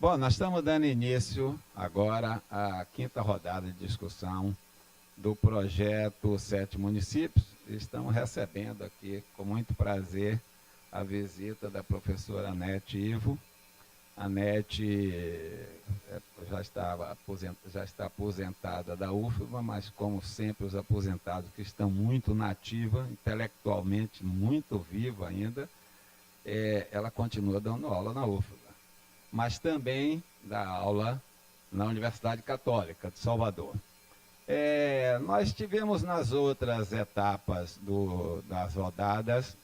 Bom, nós estamos dando início agora à quinta rodada de discussão do projeto Sete Municípios. Estamos recebendo aqui, com muito prazer, a visita da professora Anete Ivo. A Anete já está aposentada da UFBA, mas, como sempre, os aposentados que estão muito na ativa, intelectualmente muito viva ainda, ela continua dando aula na UFBA, mas também dá aula na Universidade Católica de Salvador. Nós tivemos nas outras etapas das rodadas,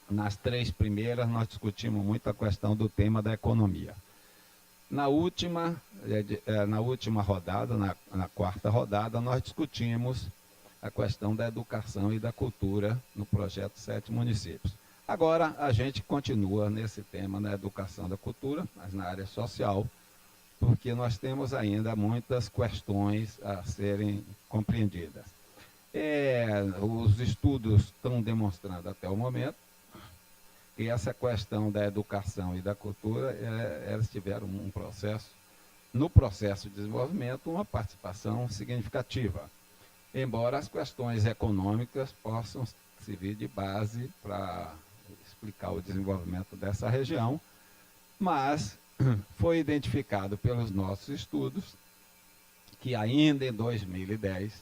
nas 3 primeiras, nós discutimos muito a questão do tema da economia. Na última rodada, na 4ª rodada, nós discutimos a questão da educação e da cultura no projeto Sete Municípios. Agora, a gente continua nesse tema na educação da cultura, mas na área social, porque nós temos ainda muitas questões a serem compreendidas. Os estudos estão demonstrando até o momento que essa questão da educação e da cultura, elas tiveram no processo de desenvolvimento, uma participação significativa, embora as questões econômicas possam servir de base para explicar o desenvolvimento dessa região, mas foi identificado pelos nossos estudos que ainda em 2010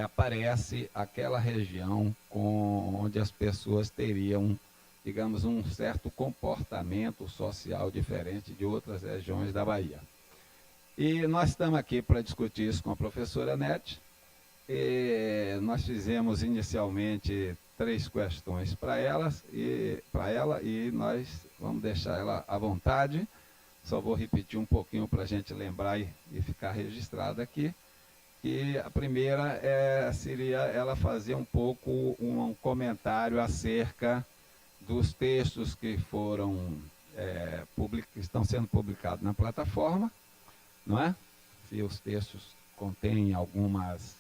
aparece aquela região onde as pessoas teriam, digamos, um certo comportamento social diferente de outras regiões da Bahia. E nós estamos aqui para discutir isso com a professora Anete. Nós fizemos inicialmente 3 questões para ela, e nós vamos deixar ela à vontade. Só vou repetir um pouquinho para a gente lembrar e ficar registrado aqui. E a primeira seria ela fazer um pouco um comentário acerca dos textos que estão sendo publicados na plataforma, não é? Se os textos contêm algumas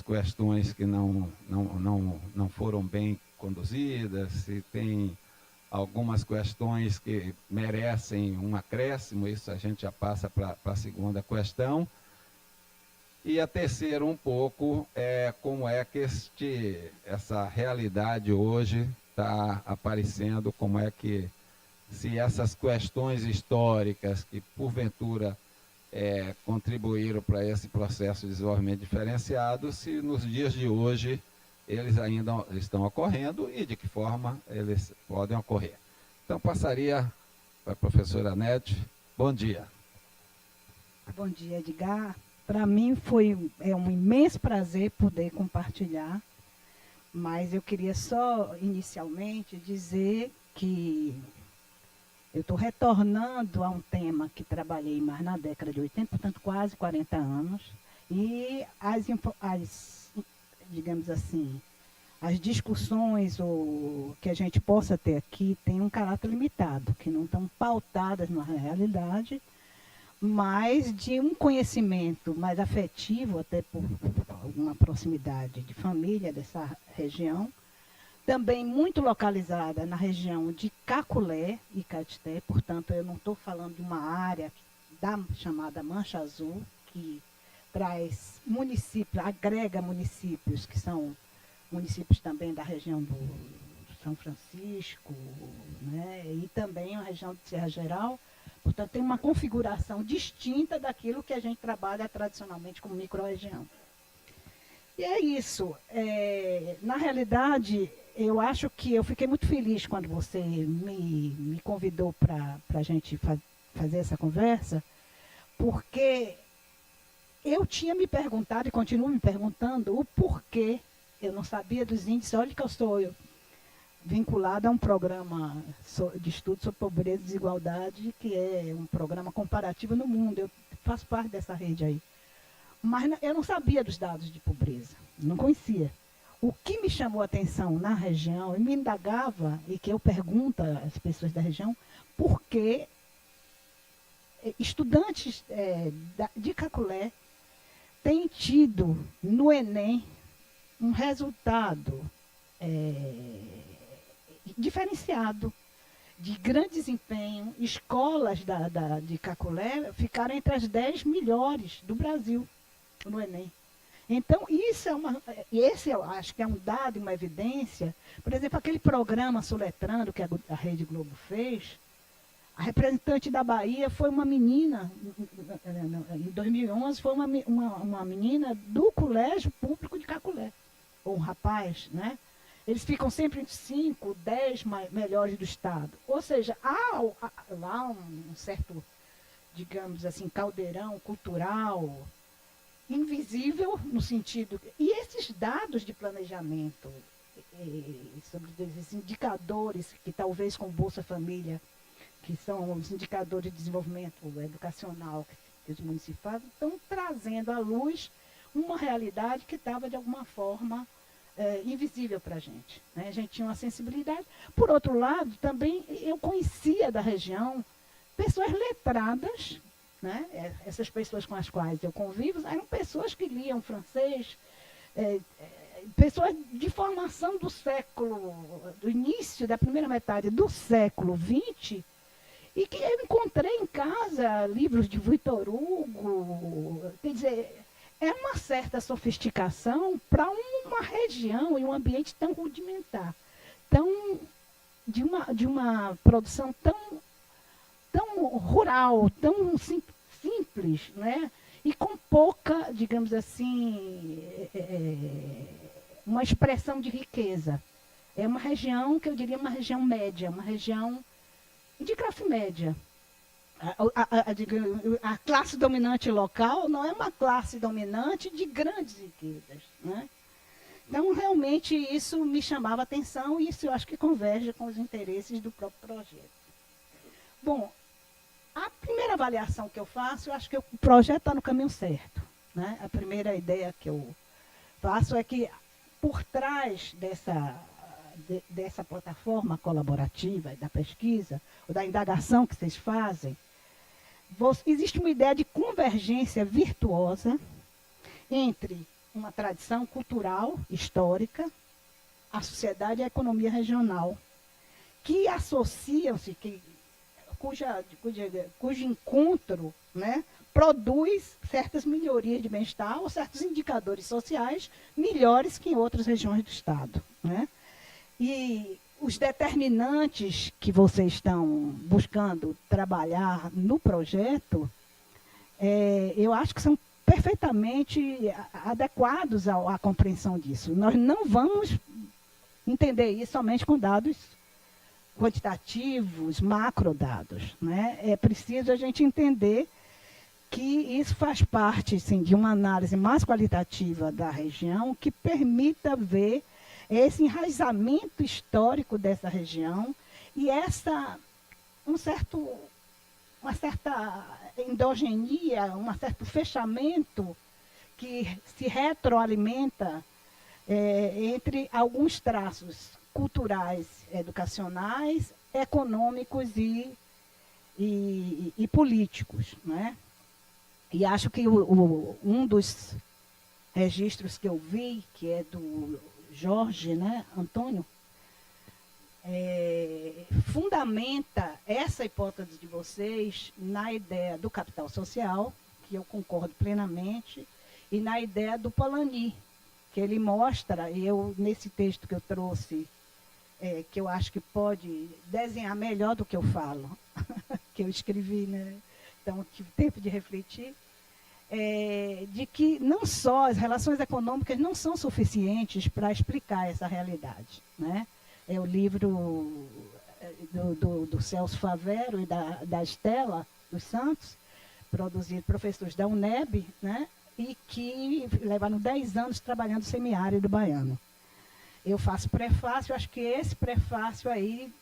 questões que não foram bem conduzidas, se tem algumas questões que merecem um acréscimo, isso a gente já passa para a segunda questão. E a terceira, um pouco, como é que essa realidade hoje está aparecendo, como é que, se essas questões históricas que, porventura, contribuíram para esse processo de desenvolvimento diferenciado, se nos dias de hoje eles ainda estão ocorrendo e de que forma eles podem ocorrer. Então, passaria para a professora Anete. Bom dia. Bom dia, Edgar. Para mim foi um imenso prazer poder compartilhar, mas eu queria só, inicialmente, dizer que eu estou retornando a um tema que trabalhei mais na década de 80, portanto, quase 40 anos, e digamos assim, as discussões que a gente possa ter aqui têm um caráter limitado, que não estão pautadas na realidade, mas de um conhecimento mais afetivo, até por alguma proximidade de família dessa região, também muito localizada na região de Caculé e Caeté, portanto, eu não estou falando de uma área chamada Mancha Azul, que traz municípios, agrega municípios que são municípios também da região do São Francisco, né, e também a região de Serra Geral. Portanto, tem uma configuração distinta daquilo que a gente trabalha tradicionalmente como microrregião. E é isso. Na realidade, eu acho que eu fiquei muito feliz quando você me convidou para a gente fazer essa conversa, porque eu tinha me perguntado e continuo me perguntando o porquê eu não sabia dos índices. Olha que eu sou vinculada a um programa de estudo sobre pobreza e desigualdade, que é um programa comparativo no mundo. Eu faço parte dessa rede aí. Mas eu não sabia dos dados de pobreza, não conhecia. O que me chamou a atenção na região, e me indagava, e que eu pergunto às pessoas da região, por que estudantes de Caculé têm tido no Enem um resultado diferenciado de grande desempenho, escolas de Caculé ficaram entre as 10 melhores do Brasil no Enem. Então, esse eu acho que é um dado, uma evidência. Por exemplo, aquele programa Soletrando que a Rede Globo fez, a representante da Bahia foi uma menina, em 2011, foi uma menina do Colégio Público de Caculé, ou um rapaz, né? Eles ficam sempre entre 5, 10 melhores do Estado. Ou seja, há lá um certo, digamos assim, caldeirão cultural, invisível no sentido... E esses dados de planejamento, sobre esses indicadores, que talvez com Bolsa Família, que são os indicadores de desenvolvimento educacional que os municípios fazem, estão trazendo à luz uma realidade que estava, de alguma forma, invisível para a gente, né? A gente tinha uma sensibilidade. Por outro lado, também eu conhecia da região pessoas letradas, né? Essas pessoas com as quais eu convivo eram pessoas que liam francês, pessoas de formação do início da primeira metade do século XX, e que eu encontrei em casa livros de Victor Hugo. Quer dizer, é uma certa sofisticação para uma região e um ambiente tão rudimentar, de uma produção tão rural, tão simples, né? E com pouca, digamos assim, uma expressão de riqueza. É uma região que eu diria uma região média, uma região de classe média. A classe dominante local não é uma classe dominante de grandes riquezas, né? Então, realmente, isso me chamava a atenção e isso eu acho que converge com os interesses do próprio projeto. Bom, a primeira avaliação que eu faço, eu acho que o projeto está no caminho certo, né? A primeira ideia que eu faço é que, por trás dessa plataforma colaborativa, da pesquisa, ou da indagação que vocês fazem, existe uma ideia de convergência virtuosa entre uma tradição cultural, histórica, a sociedade e a economia regional, que associam-se, cujo encontro, né, produz certas melhorias de bem-estar ou certos indicadores sociais melhores que em outras regiões do Estado, né? E os determinantes que vocês estão buscando trabalhar no projeto, eu acho que são perfeitamente adequados à compreensão disso. Nós não vamos entender isso somente com dados quantitativos, macrodados, né? É preciso a gente entender que isso faz parte, sim, de uma análise mais qualitativa da região que permita ver esse enraizamento histórico dessa região e uma certa endogenia, um certo fechamento que se retroalimenta entre alguns traços culturais, educacionais, econômicos e políticos, né? E acho que um dos registros que eu vi, que é do Jorge, né, Antônio, fundamenta essa hipótese de vocês na ideia do capital social, que eu concordo plenamente, e na ideia do Polanyi, que ele mostra, e eu, nesse texto que eu trouxe, que eu acho que pode desenhar melhor do que eu falo, que eu escrevi, né? Então, tive tempo de refletir, de que não só as relações econômicas não são suficientes para explicar essa realidade, né? É o livro do Celso Favero e da Estela dos Santos, produzido por professores da UNEB, né? E que levaram 10 anos trabalhando o semiárido baiano. Eu faço prefácio, acho que esse prefácio aí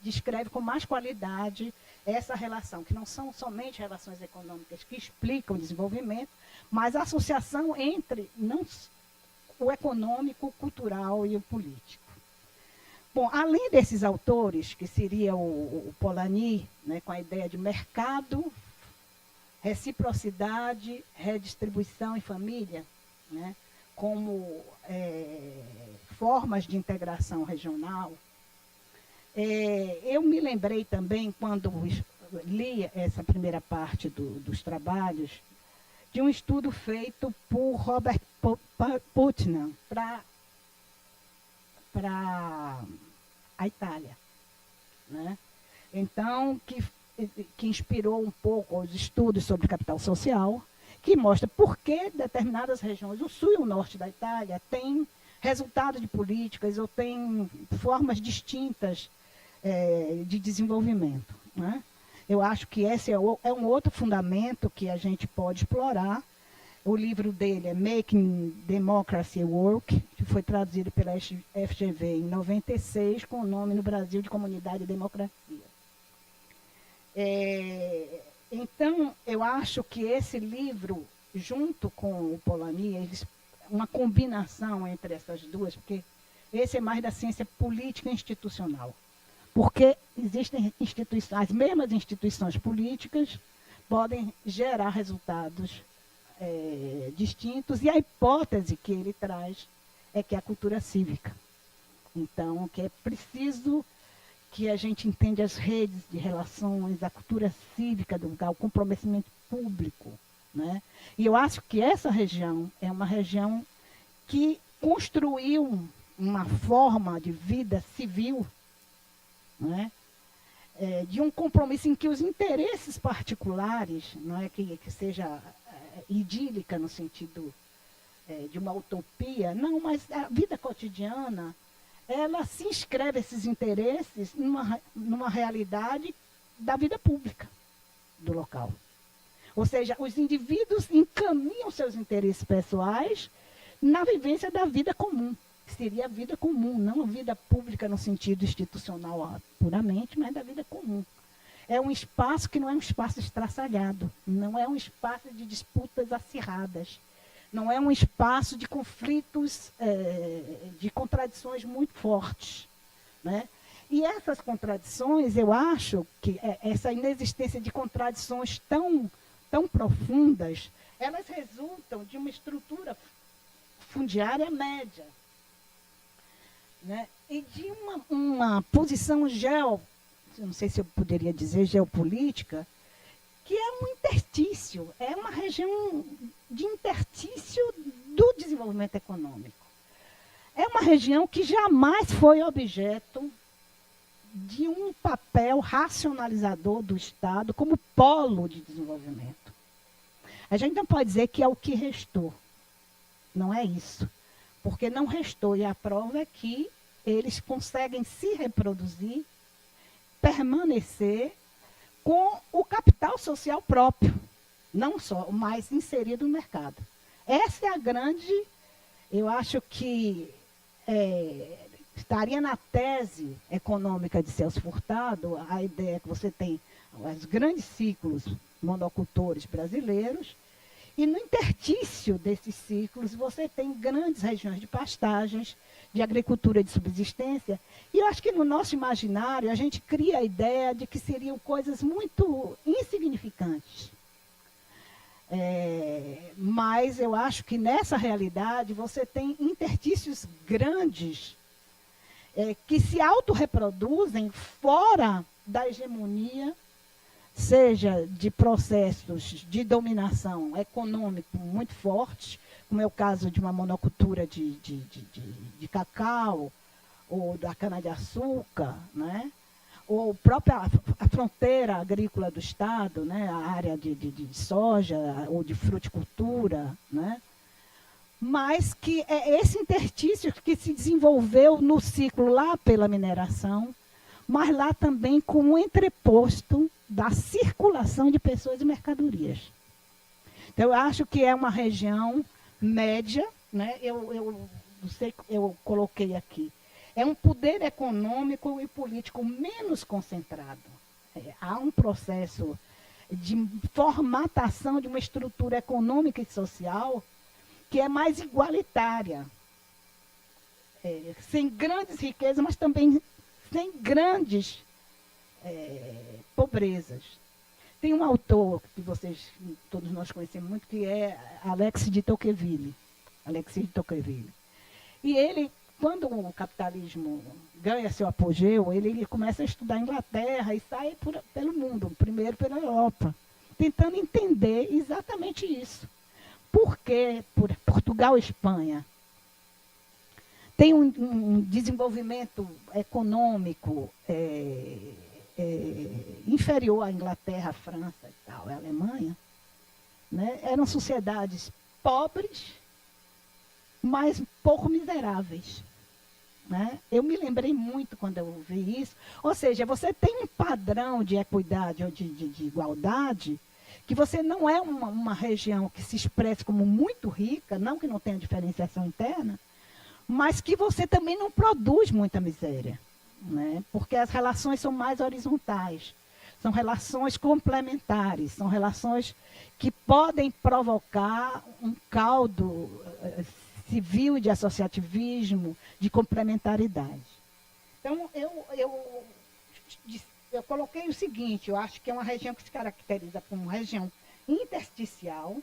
descreve com mais qualidade essa relação, que não são somente relações econômicas que explicam o desenvolvimento, mas a associação entre o econômico, o cultural e o político. Bom, além desses autores, que seria o Polanyi, né, com a ideia de mercado, reciprocidade, redistribuição e família, né, como formas de integração regional, Eu me lembrei também, quando li essa primeira parte dos trabalhos, de um estudo feito por Robert Putnam para a Itália, né? Então, que inspirou um pouco os estudos sobre capital social, que mostra por que determinadas regiões, o sul e o norte da Itália, têm resultados de políticas ou têm formas distintas de desenvolvimento, né? Eu acho que esse é um outro fundamento que a gente pode explorar. O livro dele é Making Democracy Work, que foi traduzido pela FGV em 96, com o nome no Brasil de Comunidade e Democracia. Então, eu acho que esse livro, junto com o Polanyi, uma combinação entre essas duas, porque esse é mais da ciência política institucional. Porque existem instituições, as mesmas instituições políticas podem gerar resultados distintos, e a hipótese que ele traz é que é a cultura cívica. Então, que é preciso que a gente entenda as redes de relações, a cultura cívica do lugar, o comprometimento público, né? E eu acho que essa região é uma região que construiu uma forma de vida civil, né? De um compromisso em que os interesses particulares, não é que seja idílica no sentido de uma utopia, não, mas a vida cotidiana, ela se inscreve esses interesses numa realidade da vida pública do local. Ou seja, os indivíduos encaminham seus interesses pessoais na vivência da vida comum. Seria a vida comum, não a vida pública no sentido institucional puramente, mas da vida comum. É um espaço que não é um espaço estraçalhado, não é um espaço de disputas acirradas, não é um espaço de conflitos, de contradições muito fortes, né? E essas contradições, eu acho que essa inexistência de contradições tão profundas, elas resultam de uma estrutura fundiária média, né? E de uma posição não sei se eu poderia dizer geopolítica, que é um interstício, é uma região de interstício do desenvolvimento econômico. É uma região que jamais foi objeto de um papel racionalizador do Estado como polo de desenvolvimento. A gente não pode dizer que é o que restou. Não é isso. Porque não restou, e a prova é que eles conseguem se reproduzir, permanecer com o capital social próprio, não só, mas inserido no mercado. Essa é a grande, eu acho que estaria na tese econômica de Celso Furtado, a ideia que você tem os grandes ciclos monocultores brasileiros, e no interstício desses ciclos você tem grandes regiões de pastagens, de agricultura de subsistência, e eu acho que no nosso imaginário a gente cria a ideia de que seriam coisas muito insignificantes. Mas eu acho que nessa realidade você tem interstícios grandes que se autorreproduzem fora da hegemonia, seja de processos de dominação econômico muito fortes, como é o caso de uma monocultura de cacau, ou da cana-de-açúcar, né? Ou a fronteira agrícola do Estado, né? A área de soja ou de fruticultura, né? Mas que é esse interstício que se desenvolveu no ciclo lá pela mineração, mas lá também com um entreposto da circulação de pessoas e mercadorias. Então, eu acho que é uma região média, né? Eu coloquei aqui. É um poder econômico e político menos concentrado. Há um processo de formatação de uma estrutura econômica e social que é mais igualitária, sem grandes riquezas, mas também sem grandes pobrezas. Tem um autor que todos nós conhecemos muito, que é Alexis de Tocqueville. E ele quando o capitalismo ganha seu apogeu, ele começa a estudar a Inglaterra e sai pelo mundo, primeiro pela Europa, tentando entender exatamente isso. Por que Portugal e Espanha tem um desenvolvimento econômico inferior à Inglaterra, à França e tal, à Alemanha, né? Eram sociedades pobres, mas pouco miseráveis. Né? Eu me lembrei muito quando eu ouvi isso. Ou seja, você tem um padrão de equidade ou de igualdade, que você não é uma região que se expresse como muito rica, não que não tenha diferenciação interna, mas que você também não produz muita miséria. Né? Porque as relações são mais horizontais, são relações complementares, são relações que podem provocar um caldo civil e de associativismo, de complementaridade. Então, eu coloquei o seguinte, eu acho que é uma região que se caracteriza por uma região intersticial,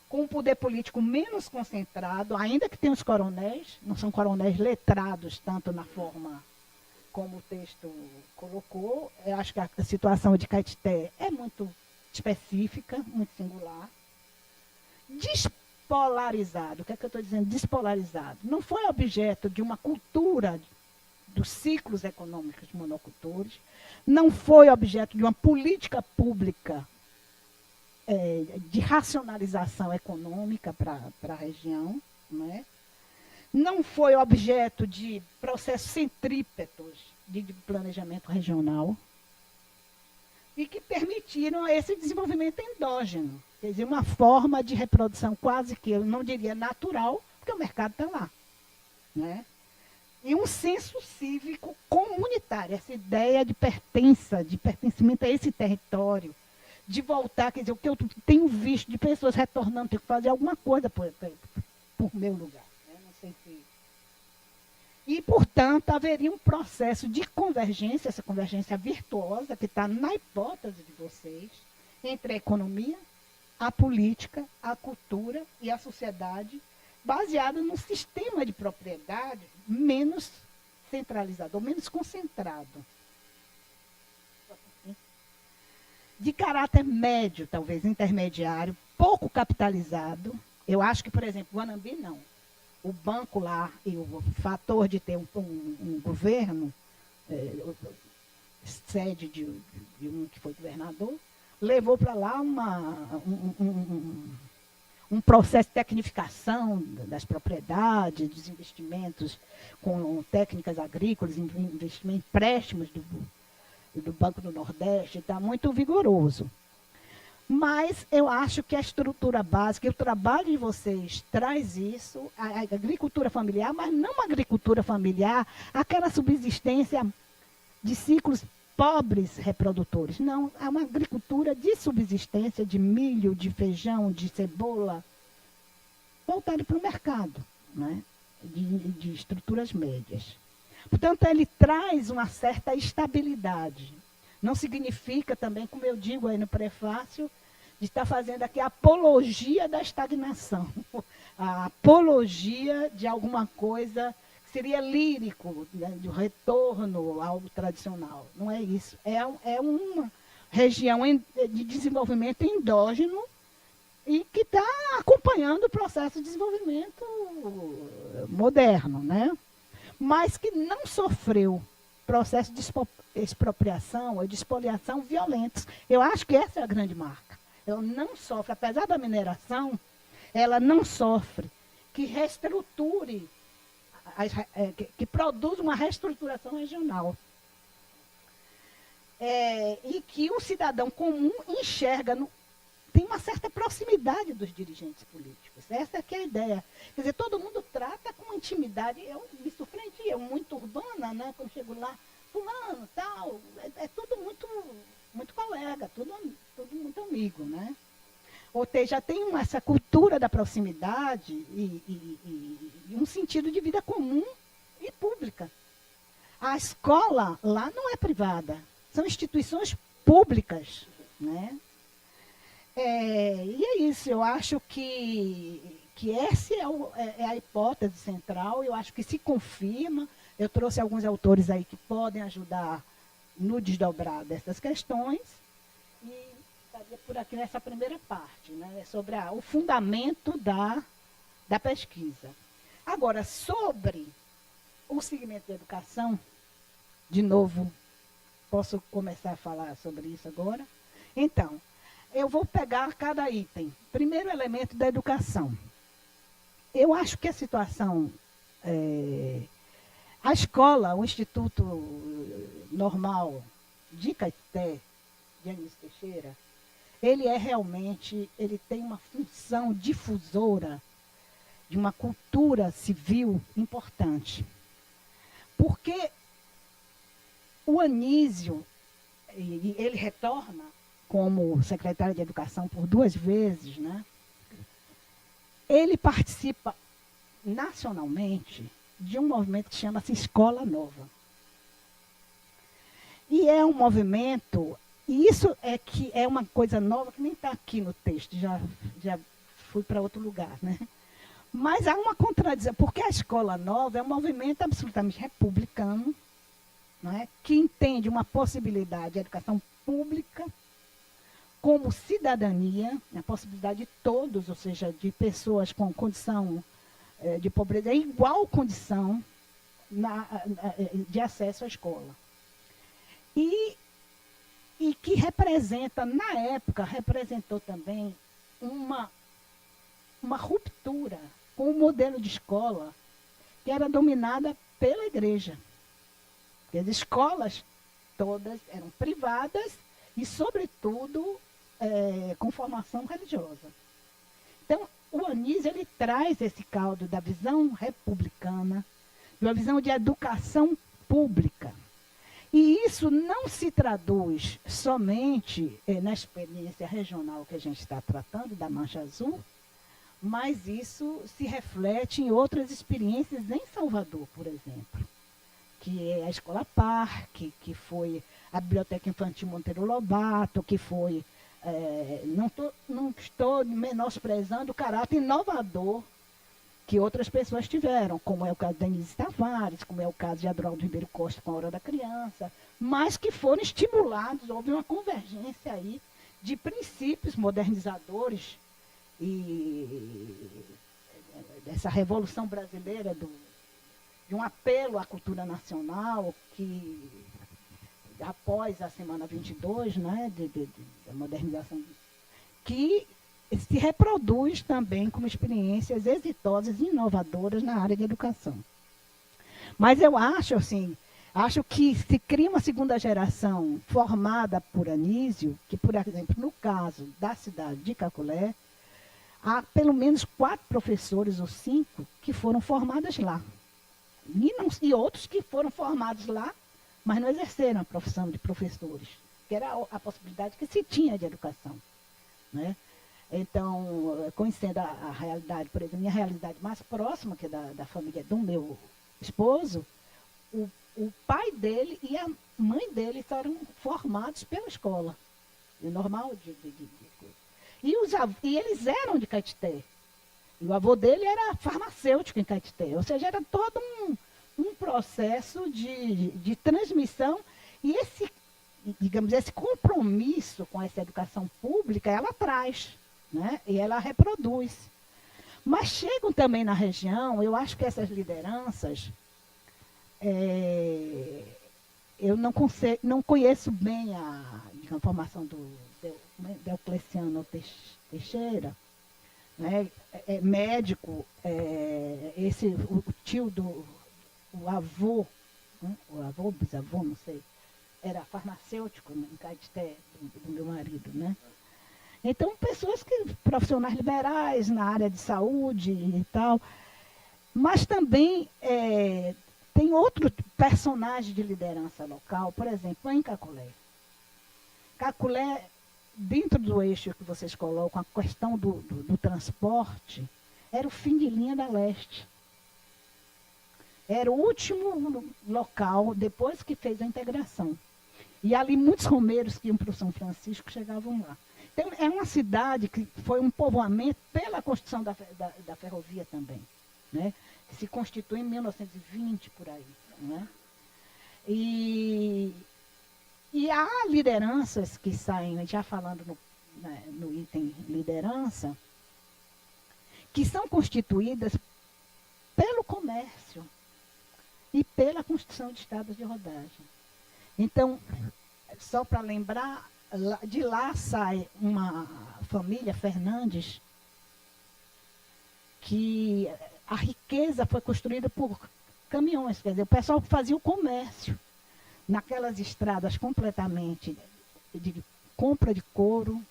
com um poder político menos concentrado, ainda que tenha os coronéis, não são coronéis letrados, tanto na forma como o texto colocou. Eu acho que a situação de Caetité é muito específica, muito singular. Despolarizado, o que é que eu estou dizendo? Despolarizado. Não foi objeto de uma cultura dos ciclos econômicos de monocultores, não foi objeto de uma política pública de racionalização econômica para a região, né? Não foi objeto de processos centrípetos de planejamento regional e que permitiram esse desenvolvimento endógeno, quer dizer, uma forma de reprodução quase que, eu não diria natural, porque o mercado está lá. Né? E um senso cívico comunitário, essa ideia de pertença, de pertencimento a esse território, de voltar, quer dizer, o que eu tenho visto de pessoas retornando, tenho que fazer alguma coisa por meu lugar. Né? Não sei se... E, portanto, haveria um processo de convergência, essa convergência virtuosa, que está na hipótese de vocês, entre a economia, a política, a cultura e a sociedade, baseada num sistema de propriedade menos centralizado, ou menos concentrado. De caráter médio, talvez intermediário, pouco capitalizado. Eu acho que, por exemplo, o Guanambi não. O banco lá e o fator de ter um governo, sede de um que foi governador, levou para lá um processo de tecnificação das propriedades, dos investimentos com técnicas agrícolas, empréstimos do Banco do Nordeste, está muito vigoroso. Mas eu acho que a estrutura básica, o trabalho de vocês traz isso, a agricultura familiar, mas não uma agricultura familiar, aquela subsistência de ciclos pobres reprodutores. Não, é uma agricultura de subsistência de milho, de feijão, de cebola, voltado para o mercado, né? de estruturas médias. Portanto, ele traz uma certa estabilidade. Não significa também, como eu digo aí no prefácio, de estar fazendo aqui a apologia da estagnação, a apologia de alguma coisa que seria lírico, né, de retorno ao tradicional. Não é isso. É uma região de desenvolvimento endógeno e que está acompanhando o processo de desenvolvimento moderno, né? Mas que não sofreu processo de expropriação ou de expoliação violentos. Eu acho que essa é a grande marca. Ela não sofre, apesar da mineração, ela não sofre que reestruture, que produza uma reestruturação regional. E que o cidadão comum enxerga, tem uma certa proximidade dos dirigentes políticos. Essa é que é a ideia. Quer dizer, todo mundo trata com intimidade. Eu me surpreendi, eu muito urbana, né? Quando chego lá, fulano, tal, é tudo muito, muito colega, tudo muito amigo, né? Ou seja, tem essa cultura da proximidade e um sentido de vida comum e pública. A escola lá não é privada, são instituições públicas, né? E é isso, eu acho que que essa é a hipótese central, eu acho que se confirma. Eu trouxe alguns autores aí que podem ajudar no desdobrar dessas questões, e estaria por aqui nessa primeira parte, né, sobre o fundamento da pesquisa. Agora, sobre o segmento de educação, de novo, posso começar a falar sobre isso agora? Então, eu vou pegar cada item. Primeiro elemento da educação. Eu acho que a situação, a escola, o Instituto Normal de Caeté, de Anísio Teixeira, ele tem uma função difusora de uma cultura civil importante. Porque o Anísio, ele retorna como secretário de Educação por 2 vezes, né? Ele participa nacionalmente de um movimento que chama-se Escola Nova. E é um movimento, e isso é que é uma coisa nova que nem está aqui no texto, já fui para outro lugar, né? Mas há uma contradição, porque a Escola Nova é um movimento absolutamente republicano, não é? Que entende uma possibilidade de educação pública como cidadania, a possibilidade de todos, ou seja, de pessoas com condição de pobreza, igual condição de acesso à escola. E que representa, na época, representou também uma ruptura com o modelo de escola que era dominada pela igreja. Porque as escolas todas eram privadas e, sobretudo, com formação religiosa. Então, o Anísio, ele traz esse caldo da visão republicana, de uma visão de educação pública. E isso não se traduz somente na experiência regional que a gente está tratando, da Mancha Azul, mas isso se reflete em outras experiências em Salvador, por exemplo, que é a Escola Parque, que foi a Biblioteca Infantil Monteiro Lobato, que foi... não estou menosprezando o caráter inovador que outras pessoas tiveram, como é o caso de Denise Tavares, como é o caso de Adroaldo Ribeiro Costa com a Hora da Criança, mas que foram estimulados, houve uma convergência aí de princípios modernizadores e dessa revolução brasileira, de um apelo à cultura nacional, que após a Semana 22, né, da modernização, que se reproduz também como experiências exitosas e inovadoras na área de educação. Mas eu acho, assim, que se cria uma segunda geração formada por Anísio, que, por exemplo, no caso da cidade de Caculé, há pelo menos 4 professores ou 5 que foram formados lá. E outros que foram formados lá, mas não exerceram a profissão de professores, que era a possibilidade que se tinha de educação, né? Então, conhecendo a realidade, por exemplo, minha realidade mais próxima, que é da família do meu esposo, o pai dele e a mãe dele foram formados pela escola. E normal e eles eram de Caetité. E o avô dele era farmacêutico em Caetité. Ou seja, era todo um processo de transmissão. E esse compromisso com essa educação pública, ela traz, né? E ela reproduz. Mas chegam também na região, eu acho que essas lideranças, eu não conheço bem a formação do Deocleciano Teixeira, né? Médico, o tio o avô, né? O bisavô, não sei, era farmacêutico em Caetité, do meu marido, né? Então, profissionais liberais na área de saúde e tal, mas também tem outro personagem de liderança local, por exemplo, em Caculé. Caculé, dentro do eixo que vocês colocam, a questão do transporte, era o fim de linha da leste. Era o último local, depois que fez a integração. E ali muitos romeiros que iam para o São Francisco chegavam lá. É uma cidade que foi um povoamento pela construção da ferrovia também, né? Se constitui em 1920, por aí. Né? E há lideranças que saem, já falando no item liderança, que são constituídas pelo comércio e pela construção de estradas de rodagem. Então, só para lembrar, de lá sai uma família Fernandes, que a riqueza foi construída por caminhões, quer dizer, o pessoal fazia o comércio naquelas estradas completamente de compra de couro,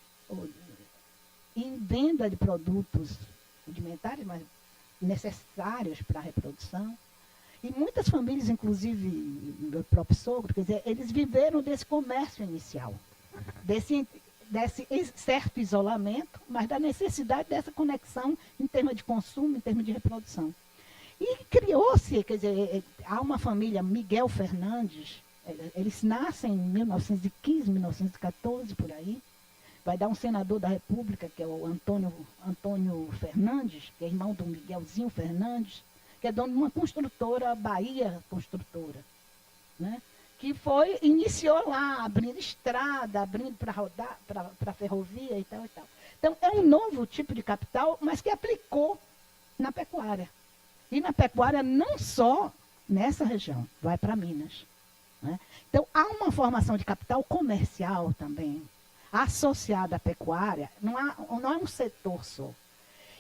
em venda de produtos rudimentares, mas necessários para a reprodução. E muitas famílias, inclusive meu próprio sogro, quer dizer, eles viveram desse comércio inicial, desse certo isolamento, mas da necessidade dessa conexão em termos de consumo, em termos de reprodução. E criou-se, quer dizer, há uma família, Miguel Fernandes, eles nascem em 1915, 1914, por aí. Vai dar um senador da República, que é o Antônio Fernandes, que é irmão do Miguelzinho Fernandes, que é dono de uma construtora, Bahia Construtora, né? Que iniciou lá, abrindo estrada, abrindo para rodar, para ferrovia e tal e tal. Então, é um novo tipo de capital, mas que aplicou na pecuária. E na pecuária não só nessa região, vai para Minas. Né? Então, há uma formação de capital comercial também, associada à pecuária, não é um setor só.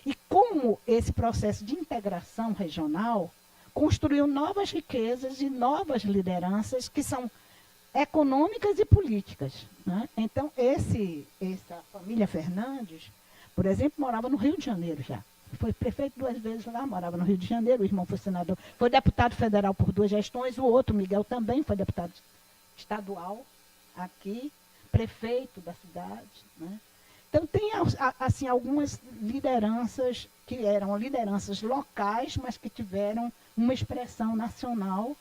E como esse processo de integração regional construiu novas riquezas e novas lideranças que são econômicas e políticas. Né? Então, essa família Fernandes, por exemplo, morava no Rio de Janeiro já. Foi prefeito 2 vezes lá, morava no Rio de Janeiro, o irmão foi senador, foi deputado federal por 2 gestões, o outro, Miguel, também foi deputado estadual aqui, prefeito da cidade. Né? Então, tem assim, algumas lideranças que eram lideranças locais, mas que tiveram uma expressão nacional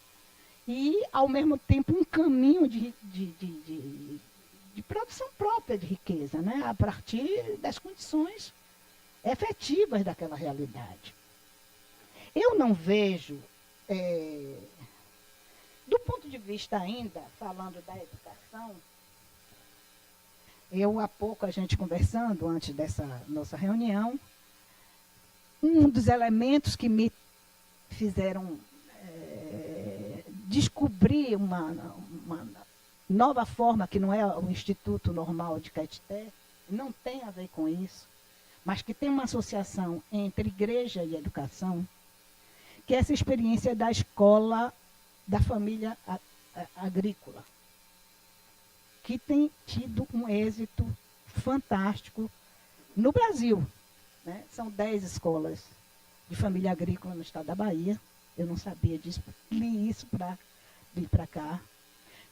e, ao mesmo tempo, um caminho de produção própria de riqueza, né? A partir das condições efetivas daquela realidade. Eu não vejo, do ponto de vista ainda, falando da educação, há pouco a gente conversando, antes dessa nossa reunião, um dos elementos que me fizeram descobrir uma nova forma, que não é o Instituto Normal de Caetité, não tem a ver com isso, mas que tem uma associação entre igreja e educação, que é essa experiência da escola da família agrícola, que tem tido um êxito fantástico no Brasil. Né? São 10 escolas de família agrícola no estado da Bahia. Eu não sabia disso, li isso para vir para cá.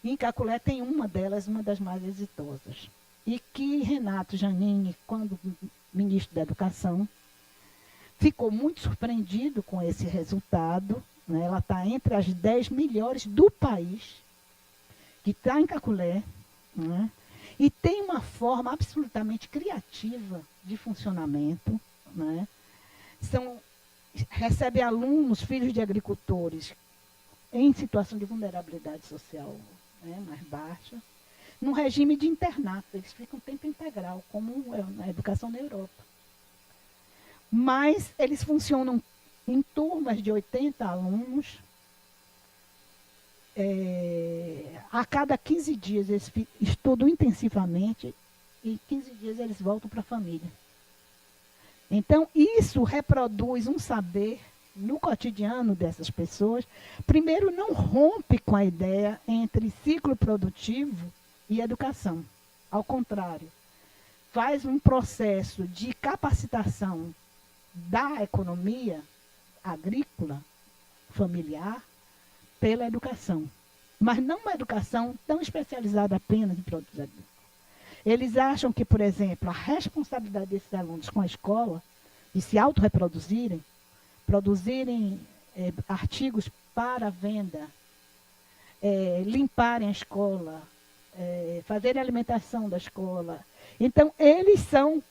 E em Caculé tem uma delas, uma das mais exitosas. E que Renato Janine, quando ministro da Educação, ficou muito surpreendido com esse resultado. Né? Ela está entre as 10 melhores do país, que está em Caculé, né? E tem uma forma absolutamente criativa de funcionamento. Né? Recebe alunos, filhos de agricultores, em situação de vulnerabilidade social, né, mais baixa, num regime de internato. Eles ficam tempo integral, como na educação na Europa. Mas eles funcionam em turmas de 80 alunos. A cada 15 dias eles estudam intensivamente e 15 dias eles voltam para a família. Então, isso reproduz um saber no cotidiano dessas pessoas. Primeiro, não rompe com a ideia entre ciclo produtivo e educação. Ao contrário, faz um processo de capacitação da economia agrícola, familiar, pela educação. Mas não uma educação tão especializada apenas em produtos agrícolas. Eles acham que, por exemplo, a responsabilidade desses alunos com a escola, de se autorreproduzirem, produzirem artigos para venda, limparem a escola, fazerem a alimentação da escola, Então, eles são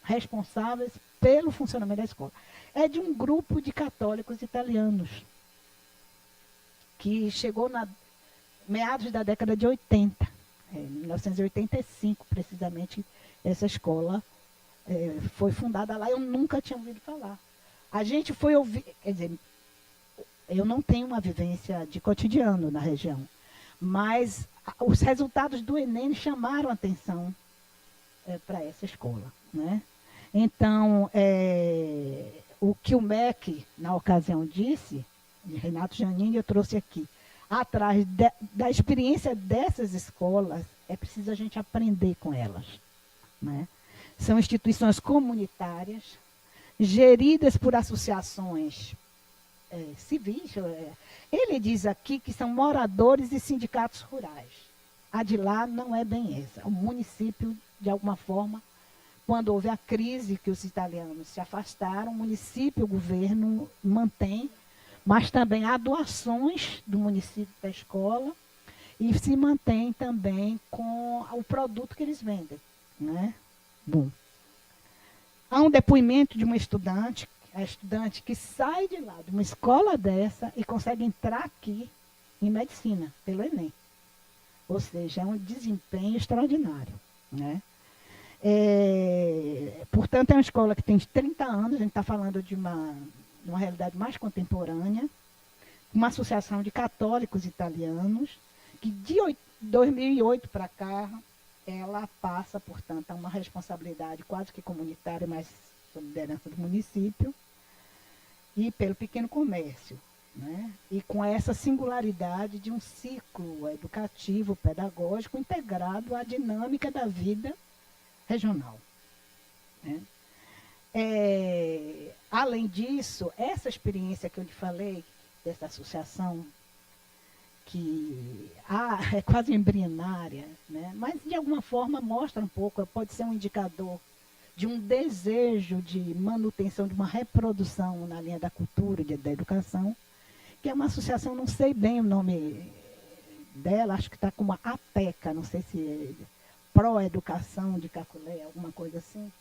responsáveis pelo funcionamento da escola. É de um grupo de católicos italianos que chegou na meados da década de 80, 1985 precisamente, essa escola foi fundada lá. Eu nunca tinha ouvido falar. A gente foi ouvir, quer dizer, eu não tenho uma vivência de cotidiano na região, mas os resultados do Enem chamaram a atenção para essa escola, né? Então, o que o MEC, na ocasião, disse, Renato Janine, eu trouxe aqui, atrás da experiência dessas escolas, é preciso a gente aprender com elas, né? São instituições comunitárias, geridas por associações civis. Ele diz aqui que são moradores e sindicatos rurais. A de lá não é bem essa. O município, de alguma forma, quando houve a crise que os italianos se afastaram, o município, o governo mantém, mas também há doações do município da escola e se mantém também com o produto que eles vendem, né? Bom, há um depoimento de uma estudante, a estudante que sai de lá, de uma escola dessa, e consegue entrar aqui em medicina, pelo Enem. Ou seja, é um desempenho extraordinário, né? Portanto, é uma escola que tem 30 anos, a gente está falando de uma realidade mais contemporânea, uma associação de católicos italianos, que de 2008 para cá, ela passa, portanto, a uma responsabilidade quase que comunitária, mas sob liderança do município, e pelo pequeno comércio, né? E com essa singularidade de um ciclo educativo, pedagógico, integrado à dinâmica da vida regional, né? Além disso, essa experiência que eu lhe falei, dessa associação, que é quase embrionária, né? Mas de alguma forma mostra um pouco, pode ser um indicador de um desejo de manutenção, de uma reprodução na linha da cultura e da educação, que é uma associação, não sei bem o nome dela, acho que está com uma APECA, não sei se é Pró-Educação de Caculé, alguma coisa assim,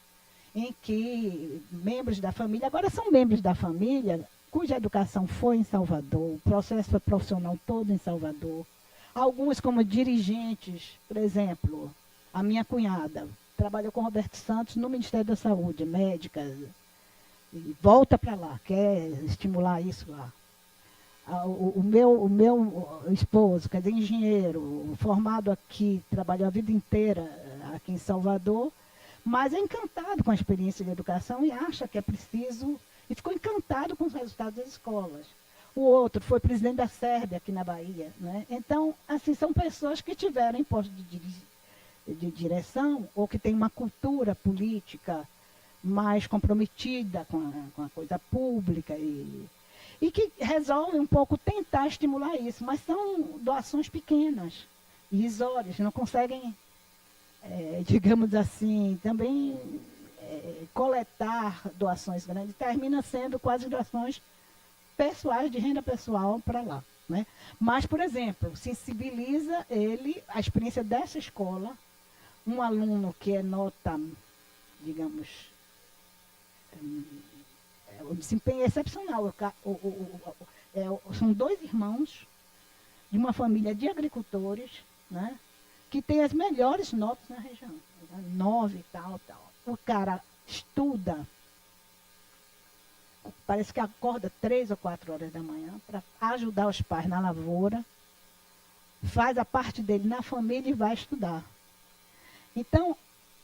em que membros da família, agora são membros da família, cuja educação foi em Salvador, o processo profissional todo em Salvador. Alguns como dirigentes, por exemplo, a minha cunhada trabalhou com Roberto Santos no Ministério da Saúde, médica, e volta para lá, quer estimular isso lá. O meu esposo, quer dizer, engenheiro, formado aqui, trabalhou a vida inteira aqui em Salvador, mas é encantado com a experiência de educação e acha que é preciso, e ficou encantado com os resultados das escolas. O outro foi presidente da Sérvia aqui na Bahia, né? Então, assim, são pessoas que tiveram posto de direção ou que têm uma cultura política mais comprometida com a coisa pública e que resolvem um pouco tentar estimular isso, mas são doações pequenas, irrisórias, não conseguem, digamos assim, também coletar doações grandes, termina sendo quase doações pessoais, de renda pessoal para lá, né? Mas, por exemplo, sensibiliza a experiência dessa escola, um aluno que é nota, digamos, o desempenho é excepcional. São 2 irmãos de uma família de agricultores, né, que tem as melhores notas na região, 9 e tal. O cara estuda, parece que acorda 3 ou 4 horas da manhã para ajudar os pais na lavoura, faz a parte dele na família e vai estudar. Então,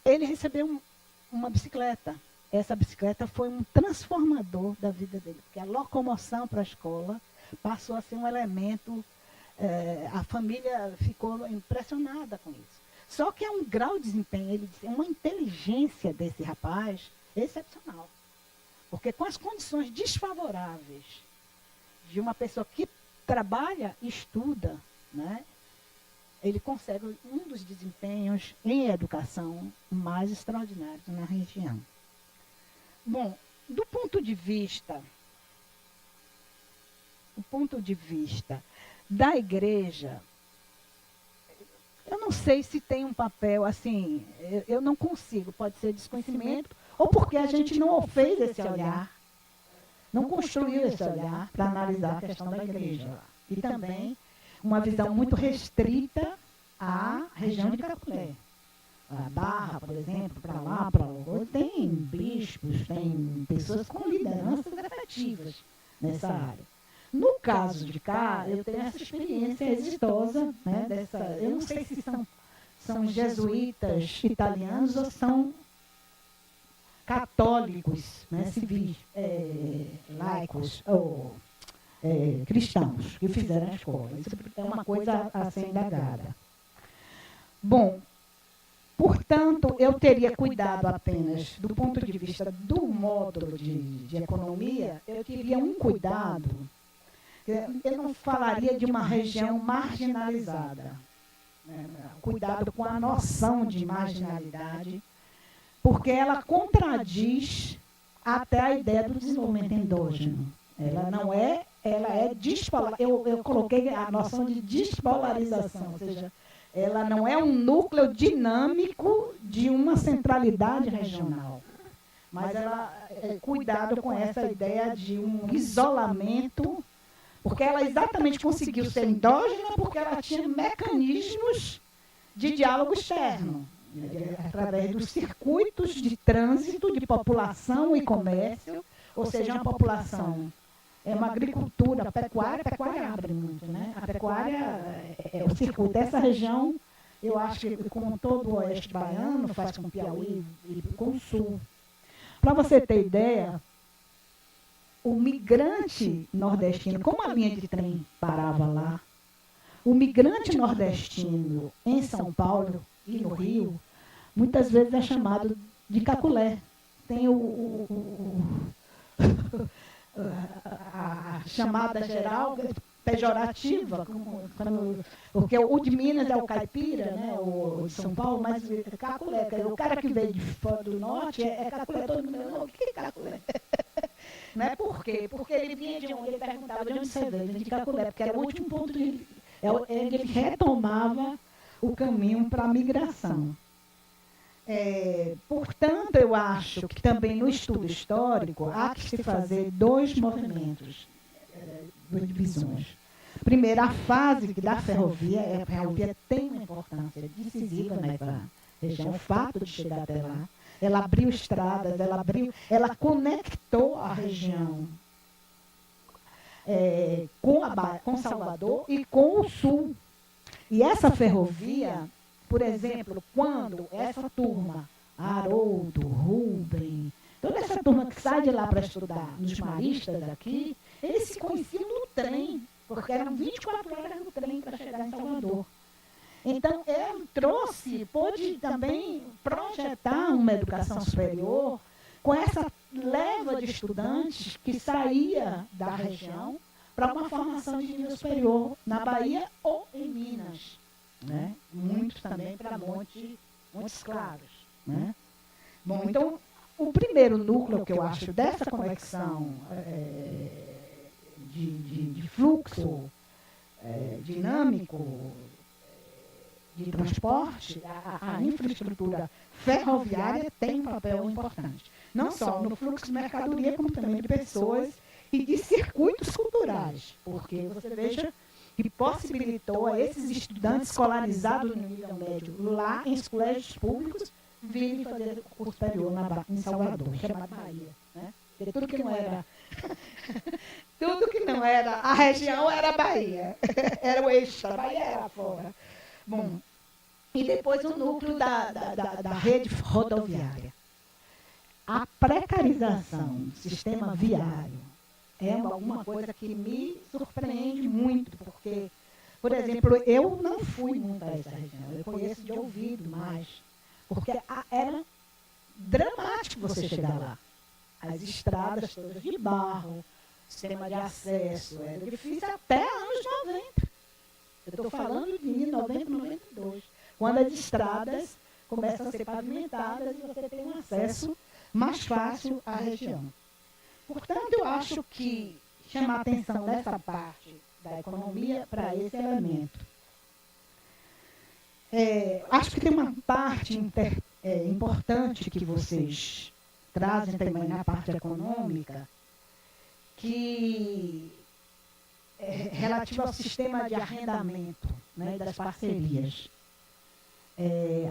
ele recebeu uma bicicleta. Essa bicicleta foi um transformador da vida dele, porque a locomoção para a escola passou a ser um elemento, a família ficou impressionada com isso. Só que é um grau de desempenho, ele disse, uma inteligência desse rapaz excepcional. Porque com as condições desfavoráveis de uma pessoa que trabalha e estuda, né, ele consegue um dos desempenhos em educação mais extraordinários na região. Bom, do ponto de vista da igreja, eu não sei se tem um papel, assim, eu não consigo, pode ser desconhecimento, ou porque a gente não fez esse olhar, não construiu esse olhar para analisar a questão da igreja. E também uma visão muito restrita à região de Capulé. A Barra, por exemplo, para lá, para lá, tem bispos, tem pessoas com lideranças efetivas nessa área. No caso de cá, eu tenho essa experiência exitosa, né, eu não sei se são jesuítas italianos ou são católicos, né, civis, laicos ou cristãos que fizeram a escola. Isso é uma coisa a ser indagada. Bom, portanto, eu teria cuidado apenas do ponto de vista do módulo de economia, eu teria um cuidado. Eu não falaria de uma região marginalizada. Né? Cuidado com a noção de marginalidade, porque ela contradiz até a ideia do desenvolvimento endógeno. Ela não é, ela é eu coloquei a noção de despolarização, ou seja, ela não é um núcleo dinâmico de uma centralidade regional, mas ela cuidado com essa ideia de um isolamento, porque ela exatamente conseguiu ser endógena porque ela tinha mecanismos de diálogo externo, através dos circuitos de trânsito de população e comércio, ou seja, uma população, uma agricultura, pecuária abre muito, né? A pecuária é o circuito. Essa região, eu acho que como todo o oeste baiano, faz com Piauí e com o sul. Para você ter ideia, o migrante nordestino, como a linha de trem parava lá, o migrante nordestino em São Paulo e no Rio, muitas vezes é chamado de caculé. Tem a chamada geral pejorativa, porque o de Minas é o caipira, né, o de São Paulo, mas caculé, o cara que veio de fora do norte é caculé, todo mundo, não, o que é caculé? Não é por quê? Porque ele vinha de onde, ele perguntava de onde você veio, de Caculé, porque era o último ponto de ele retomava o caminho para a migração. Portanto, eu acho que também no estudo histórico há que se fazer dois movimentos, duas divisões. Primeiro, a fase da ferrovia, a ferrovia tem uma importância decisiva nessa região, o fato de chegar até lá. Ela abriu estradas, ela conectou a região com Salvador e com o sul. E essa ferrovia, por exemplo, quando essa turma, Haroldo, Rubem, toda essa turma que sai de lá para estudar, nos maristas aqui, eles se conheciam no trem, porque eram 24 horas no trem para chegar em Salvador. Então, ele pôde também projetar uma educação superior com essa leva de estudantes que saía da região para uma formação de nível superior na Bahia ou em Minas. Né? Muitos também para Montes Claros. Né? Bom, então, o primeiro núcleo que eu acho dessa conexão de fluxo dinâmico de transporte, a infraestrutura ferroviária tem um papel importante. Não só no fluxo de mercadoria, como também de pessoas e de circuitos culturais. Porque você veja que possibilitou a esses estudantes escolarizados no nível médio lá em colégios públicos virem fazer curso superior em Salvador, chamado Bahia. Né? Tudo que não era a região era a Bahia. Era o eixo, a Bahia era fora. Bom, e depois o núcleo da rede rodoviária. A precarização do sistema viário é alguma coisa que me surpreende muito, porque, por exemplo, eu não fui muito a essa região, eu conheço de ouvido mais, porque era dramático você chegar lá. As estradas todas de barro, sistema de acesso, era difícil até anos 90. Eu estou falando de 90, 92, quando as estradas começam a ser pavimentadas e você tem um acesso mais fácil à região. Portanto, eu acho que chama a atenção dessa parte da economia para esse elemento. Acho que tem uma parte importante que vocês trazem também na parte econômica, que é relativa ao sistema de arrendamento, né, das parcerias.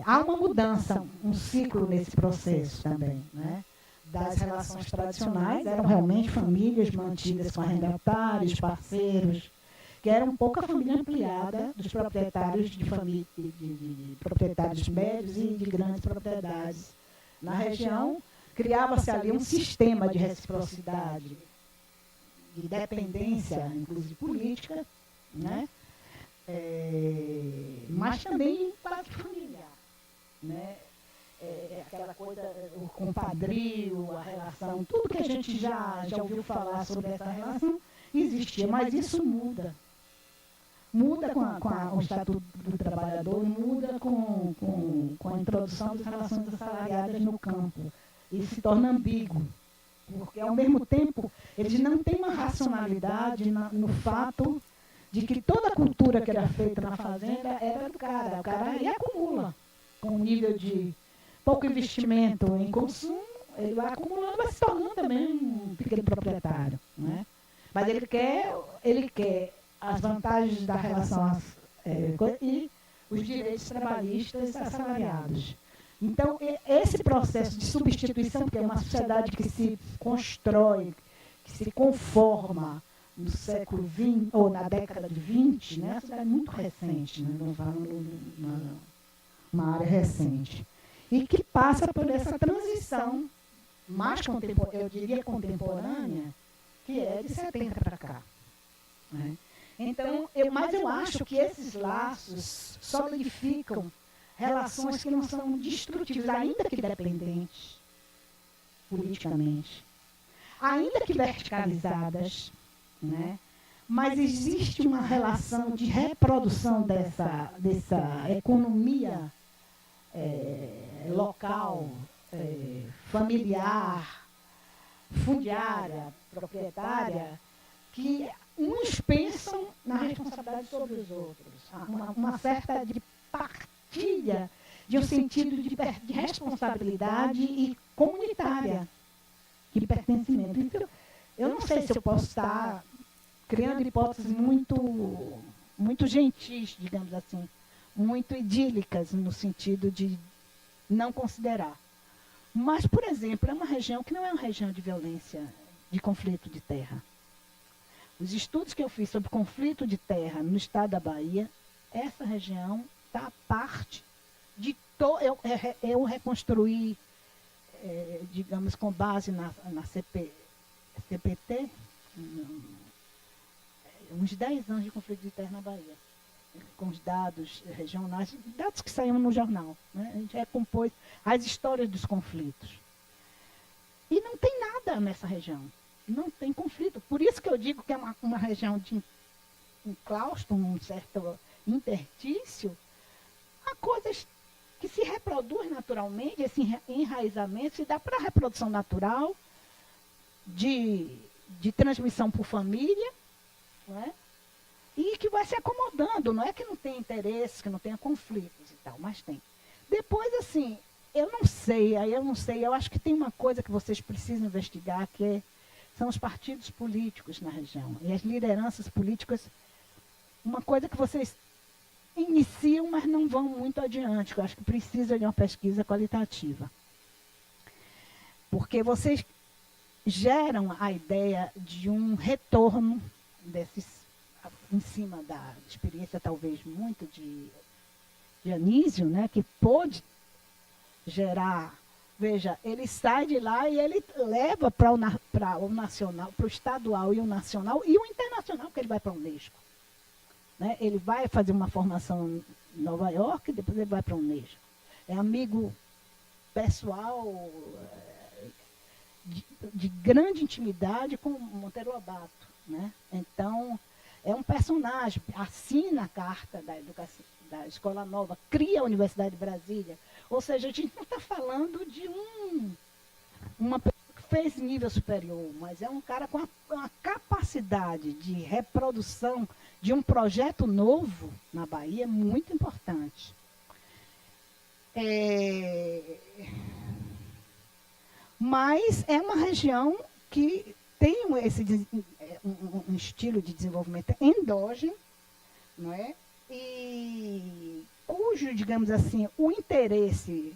Há uma mudança, um ciclo nesse processo também, né? Das relações tradicionais, eram realmente famílias mantidas com arrendatários, parceiros, que era um pouco a família ampliada dos proprietários de proprietários médios e de grandes propriedades. Na região, criava-se ali um sistema de reciprocidade, de dependência, inclusive política, né? Mas também quase familiar, né? Aquela coisa, o compadrio, a relação, tudo que a gente já ouviu falar sobre essa relação existia, mas isso muda. Muda com o Estatuto do Trabalhador, muda com a introdução das relações assalariadas no campo. Isso se torna ambíguo, porque, ao mesmo tempo, eles não têm uma racionalidade no fato de que toda a cultura que era feita na fazenda era do cara. O cara ia acumula, com um nível de pouco investimento em consumo, ele vai acumulando, vai se tornando também um pequeno proprietário, né? Mas ele quer as vantagens da relação e os direitos trabalhistas assalariados. Então, esse processo de substituição, que é uma sociedade que se constrói, que se conforma no século XX, ou na década de 20, né? É uma sociedade muito recente, né? Não falando uma área recente. E que passa por essa transição mais contemporânea, eu diria contemporânea, que é de 70 para cá, né? Então, mas eu acho que esses laços solidificam relações que não são destrutivas, ainda que dependentes politicamente, ainda que verticalizadas, né? Mas existe uma relação de reprodução dessa economia local, familiar, fundiária, proprietária, que uns pensam na responsabilidade sobre os outros. Uma certa de partilha, de um sentido de responsabilidade e comunitária, de pertencimento. Então, eu não sei se eu posso estar criando hipóteses muito gentis, digamos assim, muito idílicas, no sentido de não considerar. Mas, por exemplo, é uma região que não é uma região de violência, de conflito de terra. Os estudos que eu fiz sobre conflito de terra no estado da Bahia, essa região está parte de... Eu reconstruí, digamos, com base na CPT, uns 10 anos de conflito de terra na Bahia, com os dados regionais, dados que saíram no jornal, né? A gente recompôs as histórias dos conflitos. E não tem nada nessa região. Não tem conflito. Por isso que eu digo que é uma região de um claustro, um certo interstício, há coisas que se reproduzem naturalmente, esse enraizamento se dá para a reprodução natural, de transmissão por família, não é? E que vai se acomodando. Não é que não tem interesse, que não tenha conflitos e tal, mas tem. Depois, assim, eu não sei, eu acho que tem uma coisa que vocês precisam investigar, que são os partidos políticos na região, e as lideranças políticas, uma coisa que vocês iniciam, mas não vão muito adiante, que eu acho que precisa de uma pesquisa qualitativa. Porque vocês geram a ideia de um retorno desses, em cima da experiência, talvez, muito de Anísio, né, que pôde gerar... Veja, ele sai de lá e ele leva para o nacional, para o estadual e o nacional e o internacional, porque ele vai para a Unesco, né? Ele vai fazer uma formação em Nova York e depois ele vai para a Unesco. É amigo pessoal de grande intimidade com Monteiro Lobato, né? Então, é um personagem, assina a carta da Escola Nova, cria a Universidade de Brasília. Ou seja, a gente não está falando de uma pessoa que fez nível superior, mas é um cara com uma capacidade de reprodução de um projeto novo na Bahia muito importante. Mas é uma região que tem um estilo de desenvolvimento endógeno, não é? E cujo, digamos assim, o interesse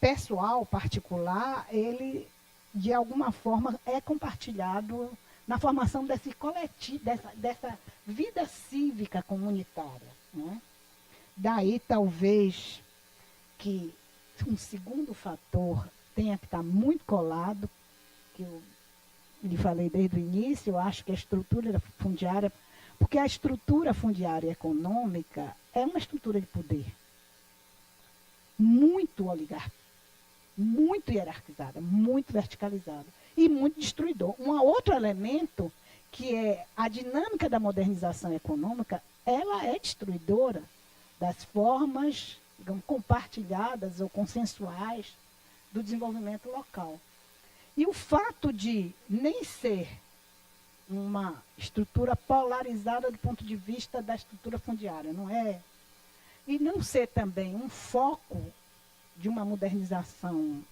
pessoal, particular, ele, de alguma forma, é compartilhado na formação desse coletivo, dessa vida cívica comunitária. Né? Daí, talvez, que um segundo fator tenha que estar muito colado, que eu lhe falei desde o início, eu acho que a estrutura fundiária, porque a estrutura fundiária econômica é uma estrutura de poder muito oligárquica, muito hierarquizada, muito verticalizada e muito destruidor. Um outro elemento, que é a dinâmica da modernização econômica, ela é destruidora das formas, digamos, compartilhadas ou consensuais do desenvolvimento local. E o fato de nem ser uma estrutura polarizada do ponto de vista da estrutura fundiária, não é? E não ser também um foco de uma modernização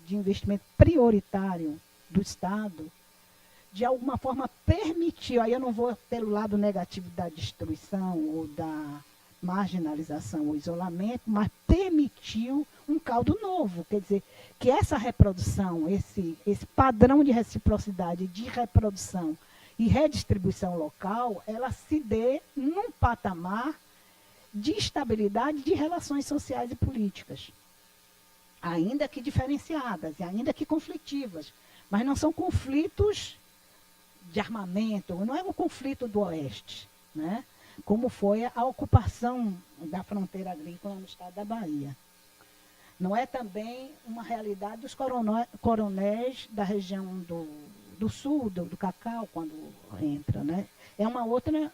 de investimento prioritário do Estado, de alguma forma permitiu, aí eu não vou pelo lado negativo da destruição ou da marginalização ou isolamento, mas permitiu um caldo novo, quer dizer, que essa reprodução, esse padrão de reciprocidade, de reprodução e redistribuição local, ela se dê num patamar de estabilidade de relações sociais e políticas, ainda que diferenciadas, e ainda que conflitivas, mas não são conflitos de armamento, não é um conflito do Oeste, né? Como foi a ocupação da fronteira agrícola no estado da Bahia. Não é também uma realidade dos coronéis da região do sul, do Cacau, quando entra, né? É uma outra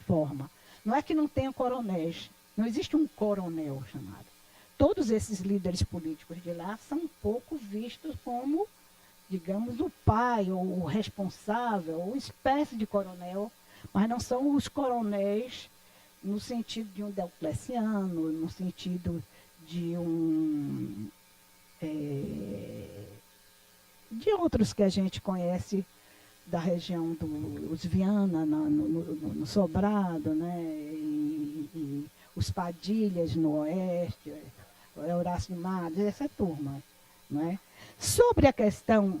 forma. Não é que não tenha coronéis, não existe um coronel chamado. Todos esses líderes políticos de lá são um pouco vistos como, digamos, o pai ou o responsável, ou uma espécie de coronel, mas não são os coronéis no sentido de um Diocleciano, no sentido de de outros que a gente conhece da região dos Viana, no Sobrado, né? E os Padilhas no Oeste, Horácio de Matos, essa turma. Né? Sobre a questão,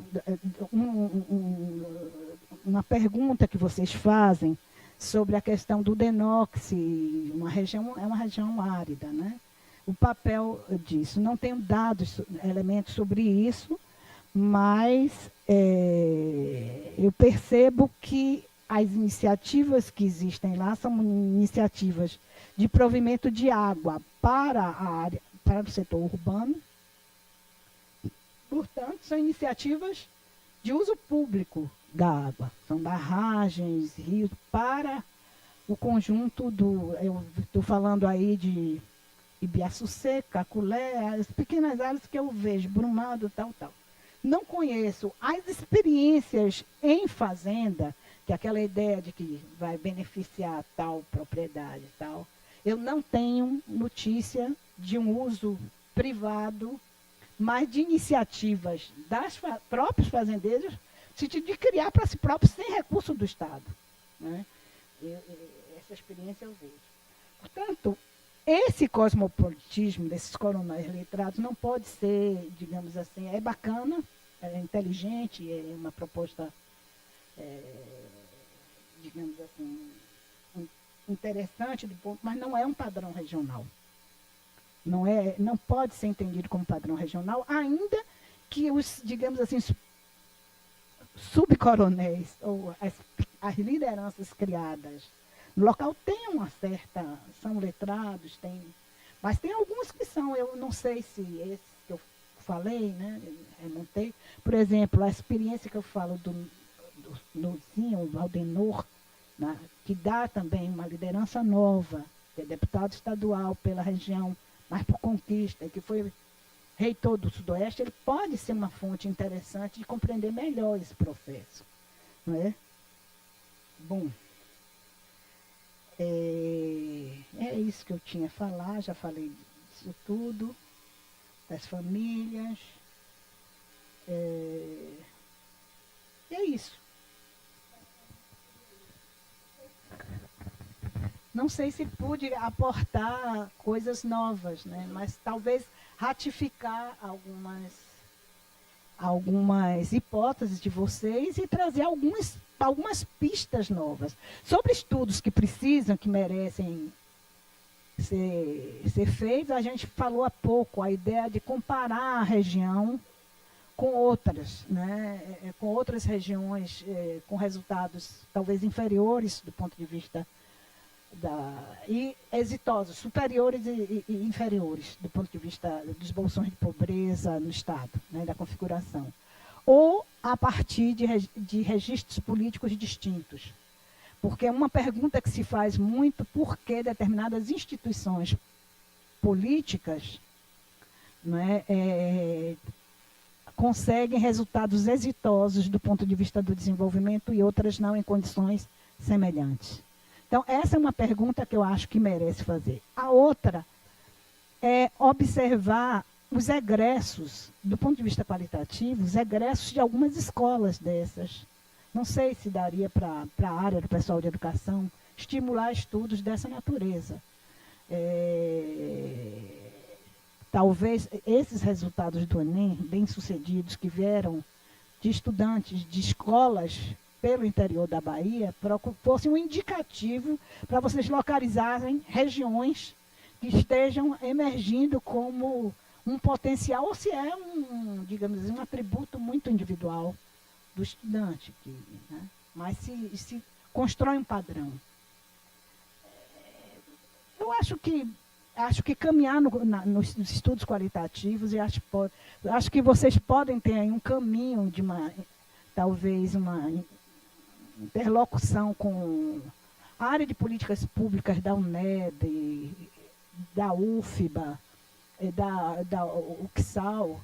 uma pergunta que vocês fazem sobre a questão do Denox, é uma região árida, né? O papel disso. Não tenho dados, elementos sobre isso, mas eu percebo que as iniciativas que existem lá são iniciativas de provimento de água para a área, para o setor urbano. Portanto, são iniciativas de uso público da água. São barragens, rios, para o conjunto do... Eu estou falando aí de Ibiaçucê, Caculé, as pequenas áreas que eu vejo, Brumado, tal. Não conheço as experiências em fazenda, que é aquela ideia de que vai beneficiar tal propriedade e tal. Eu não tenho notícia de um uso privado, mas de iniciativas das próprios fazendeiros, no sentido de criar para si próprios sem recurso do Estado. Né? Essa experiência eu vejo. Portanto, esse cosmopolitismo desses coronéis letrados não pode ser, digamos assim, é bacana, é inteligente, é uma proposta, digamos assim, interessante, mas não é um padrão regional. Não pode ser entendido como padrão regional, ainda que os, digamos assim, subcoronéis ou as lideranças criadas no local tenham uma certa, são letrados, mas tem alguns que são, eu não sei se esses que eu falei, né, remontei, por exemplo, a experiência que eu falo do Nozinho, o Valdenor, né, que dá também uma liderança nova, que é deputado estadual pela região, mas por conquista, que foi reitor do Sudoeste, ele pode ser uma fonte interessante de compreender melhor esse processo. Não é? Bom, É isso que eu tinha a falar, já falei disso tudo, das famílias. É isso. Não sei se pude aportar coisas novas, né? Mas talvez ratificar algumas hipóteses de vocês e trazer algumas pistas novas. Sobre estudos que precisam, que merecem ser feitos, a gente falou há pouco a ideia de comparar a região com outras, né? Com outras regiões, com resultados talvez inferiores do ponto de vista e exitosos, superiores e inferiores, do ponto de vista dos bolsões de pobreza no Estado, né, da configuração. Ou a partir de registros políticos distintos. Porque é uma pergunta que se faz muito, por que determinadas instituições políticas, né, conseguem resultados exitosos do ponto de vista do desenvolvimento e outras não em condições semelhantes. Então, essa é uma pergunta que eu acho que merece fazer. A outra é observar os egressos, do ponto de vista qualitativo, os egressos de algumas escolas dessas. Não sei se daria para a área do pessoal de educação estimular estudos dessa natureza. Talvez esses resultados do Enem, bem-sucedidos, que vieram de estudantes de escolas pelo interior da Bahia, fosse um indicativo para vocês localizarem regiões que estejam emergindo como um potencial, ou se é digamos assim, um atributo muito individual do estudante, né? Mas se constrói um padrão. Eu acho que caminhar nos estudos qualitativos, e acho que vocês podem ter aí um caminho de talvez uma interlocução com a área de políticas públicas da UNED, da UFBA, da UCSAL,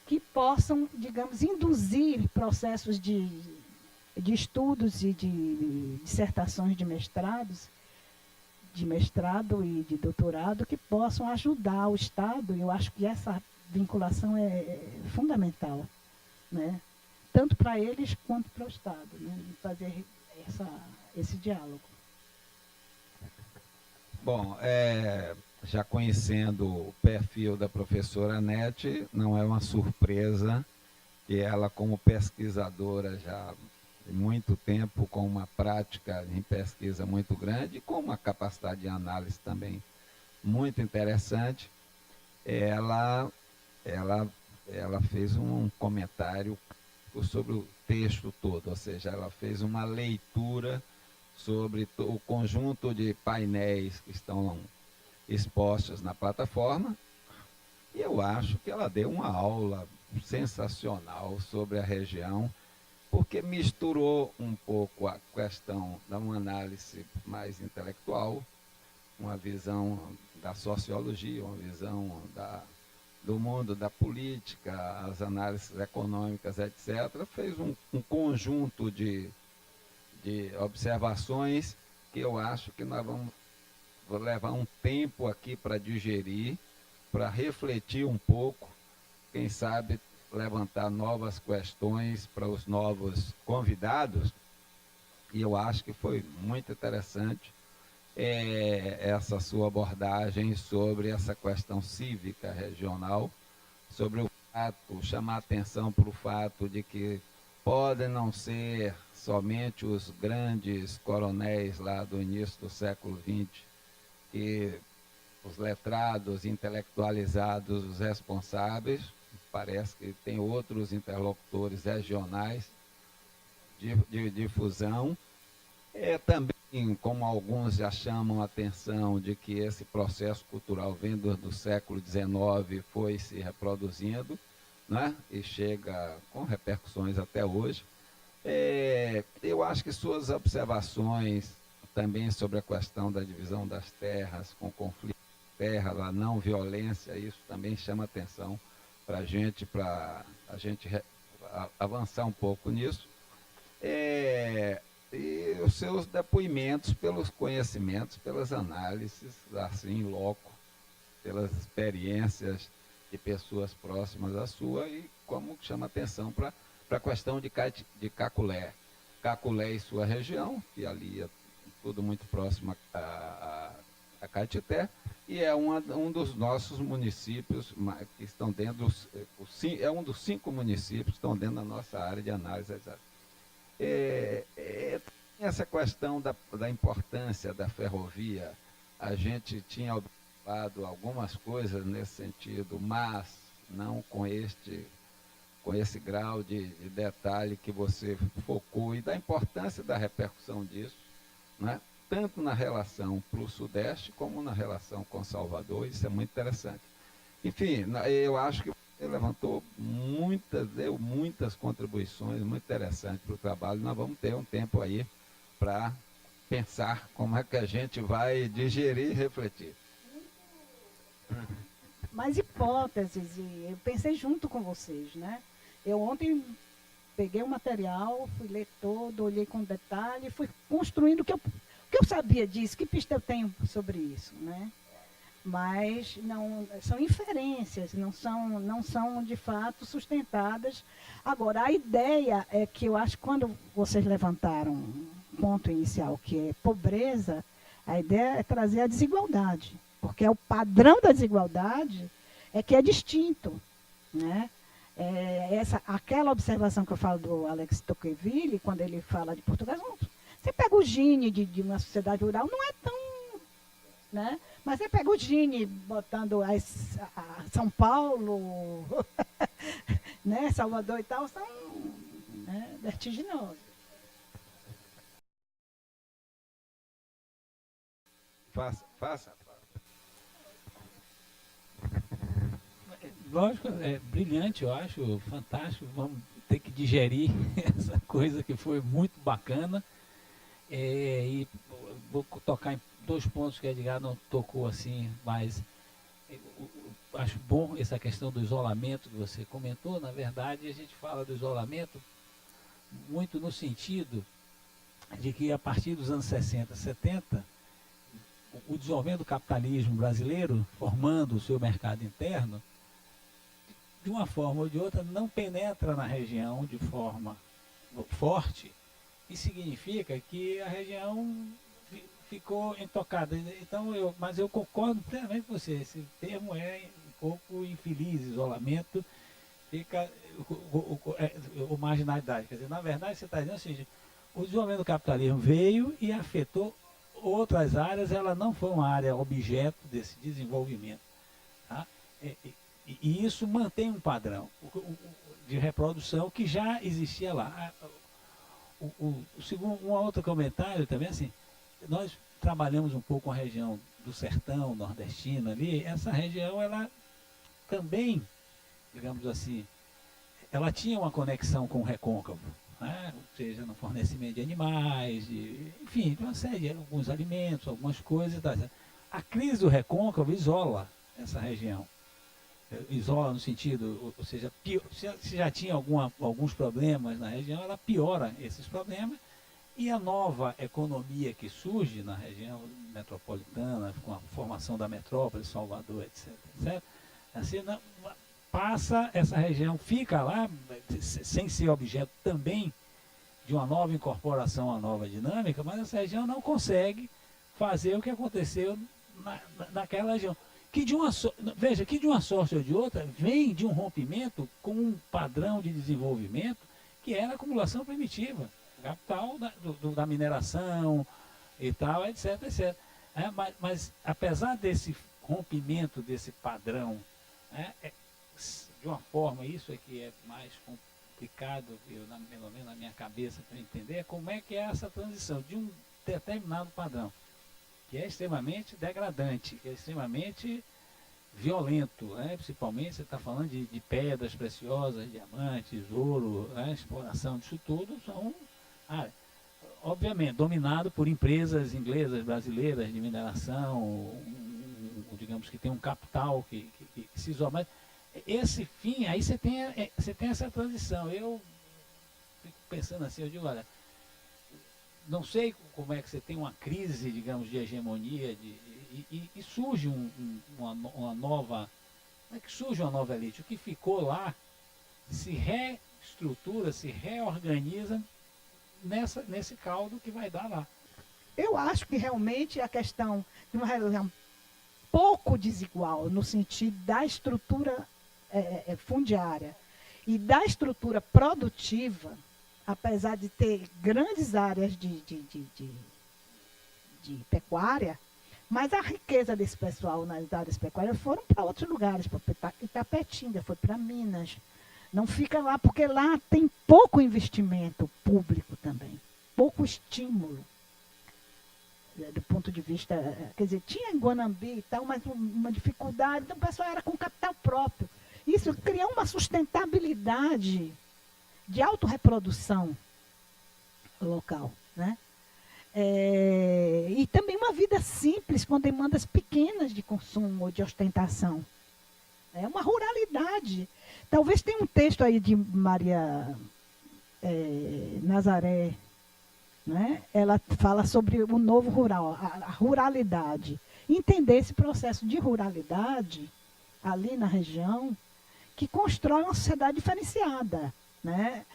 que possam, digamos, induzir processos de estudos e de dissertações de mestrado e de doutorado, que possam ajudar o Estado, e eu acho que essa vinculação é fundamental, né? Tanto para eles quanto para o Estado, né? Fazer esse diálogo. Bom, já conhecendo o perfil da professora Nete, não é uma surpresa que ela, como pesquisadora já de muito tempo, com uma prática em pesquisa muito grande, e com uma capacidade de análise também muito interessante, ela fez um comentário sobre o texto todo, ou seja, ela fez uma leitura sobre o conjunto de painéis que estão expostos na plataforma, e eu acho que ela deu uma aula sensacional sobre a região, porque misturou um pouco a questão da uma análise mais intelectual, uma visão da sociologia, uma visão do mundo da política, as análises econômicas, etc., fez um conjunto de observações que eu acho que nós vamos levar um tempo aqui para digerir, para refletir um pouco, quem sabe levantar novas questões para os novos convidados, e eu acho que foi muito interessante essa sua abordagem sobre essa questão cívica regional, sobre o fato, chamar atenção para o fato de que podem não ser somente os grandes coronéis lá do início do século XX, e os letrados, intelectualizados, os responsáveis, parece que tem outros interlocutores regionais de difusão. Também, como alguns já chamam a atenção de que esse processo cultural vindo do século XIX foi se reproduzindo, né? E chega com repercussões até hoje. Eu acho que suas observações também sobre a questão da divisão das terras, com conflito de terra, a não violência, isso também chama atenção para a gente avançar um pouco nisso. e os seus depoimentos pelos conhecimentos, pelas análises, assim, em loco, pelas experiências de pessoas próximas à sua e como chama atenção para a questão de Caculé. Caculé e sua região, que ali é tudo muito próximo a Caetité, e é um dos nossos municípios que estão dentro, é um dos 5 municípios que estão dentro da nossa área de análise. Essa questão da importância da ferrovia, a gente tinha observado algumas coisas nesse sentido, mas não com esse grau de detalhe que você focou e da importância da repercussão disso, né? Tanto na relação para o Sudeste como na relação com Salvador, isso é muito interessante. Enfim, eu acho que você levantou deu muitas contribuições muito interessantes para o trabalho. Nós vamos ter um tempo aí para pensar como é que a gente vai digerir e refletir. Mais hipóteses, e eu pensei junto com vocês, né? Eu ontem peguei o material, fui ler todo, olhei com detalhe, fui construindo o que eu sabia disso, que pista eu tenho sobre isso, né? Mas não são inferências, não são de fato sustentadas. Agora, a ideia é que eu acho que quando vocês levantaram um ponto inicial, que é pobreza, a ideia é trazer a desigualdade, porque é o padrão da desigualdade é que é distinto, né? Aquela observação que eu falo do Alex Tocqueville, quando ele fala de Portugal, você pega o Gini de uma sociedade rural, não é tão, né? Mas você pega o Gini botando a São Paulo, né? Salvador e tal, são, né, vertiginosos. Faça. Lógico, é brilhante, eu acho, fantástico. Vamos ter que digerir essa coisa que foi muito bacana. E vou tocar em 2 pontos que a Edgar não tocou assim, mas acho bom essa questão do isolamento que você comentou. Na verdade, a gente fala do isolamento muito no sentido de que a partir dos anos 60, 70, o desenvolvimento do capitalismo brasileiro, formando o seu mercado interno, de uma forma ou de outra, não penetra na região de forma forte, e significa que a região ficou intocada. Então, mas eu concordo plenamente com você, esse termo é um pouco infeliz, isolamento, fica o marginalidade. Quer dizer, na verdade, você está dizendo o seguinte, o desenvolvimento do capitalismo veio e afetou outras áreas, ela não foi uma área objeto desse desenvolvimento. Tá? E isso mantém um padrão de reprodução que já existia lá. Um outro comentário também, assim, nós trabalhamos um pouco com a região do sertão nordestino ali, essa região, ela também, digamos assim, ela tinha uma conexão com o recôncavo, né? Ou seja, no fornecimento de animais, enfim, de uma série de alguns alimentos, algumas coisas. A crise do recôncavo isola essa região. Isola no sentido, ou seja, se já tinha alguns problemas na região, ela piora esses problemas, e a nova economia que surge na região metropolitana, com a formação da metrópole, Salvador, etc. Assim, passa essa região, fica lá, sem ser objeto também de uma nova incorporação, uma nova dinâmica, mas essa região não consegue fazer o que aconteceu naquela região. Veja, que de uma sorte ou de outra, vem de um rompimento com um padrão de desenvolvimento que era a acumulação primitiva, capital da mineração e tal, etc. Mas apesar desse rompimento, desse padrão, de uma forma, isso é que é mais complicado, pelo menos na minha cabeça, para entender, é como é que é essa transição de um determinado padrão, que é extremamente degradante, que é extremamente violento, né? Principalmente você está falando de pedras preciosas, diamantes, ouro, né? Exploração disso tudo, são, obviamente, dominado por empresas inglesas, brasileiras de mineração, digamos que tem um capital que se isola. Mas esse fim, aí você tem essa transição. Eu fico pensando assim, eu digo, olha, não sei como é que você tem uma crise, digamos, de hegemonia, e surge uma nova... Como é que surge uma nova elite? O que ficou lá se reestrutura, se reorganiza nesse caldo que vai dar lá. Eu acho que realmente a questão de uma religião pouco desigual, no sentido da estrutura fundiária e da estrutura produtiva, apesar de ter grandes áreas de pecuária, mas a riqueza desse pessoal nas áreas pecuárias foram para outros lugares, para Itapetinga, foi para Minas. Não fica lá, porque lá tem pouco investimento público também, pouco estímulo. Do ponto de vista, quer dizer, tinha em Guanambi e tal, mas uma dificuldade, então o pessoal era com capital próprio. Isso cria uma sustentabilidade de autorreprodução local, né? E também uma vida simples, com demandas pequenas de consumo ou de ostentação. É uma ruralidade. Talvez tenha um texto aí de Maria Nazaré, né? Ela fala sobre o novo rural, a ruralidade. Entender esse processo de ruralidade ali na região, que constrói uma sociedade diferenciada, né?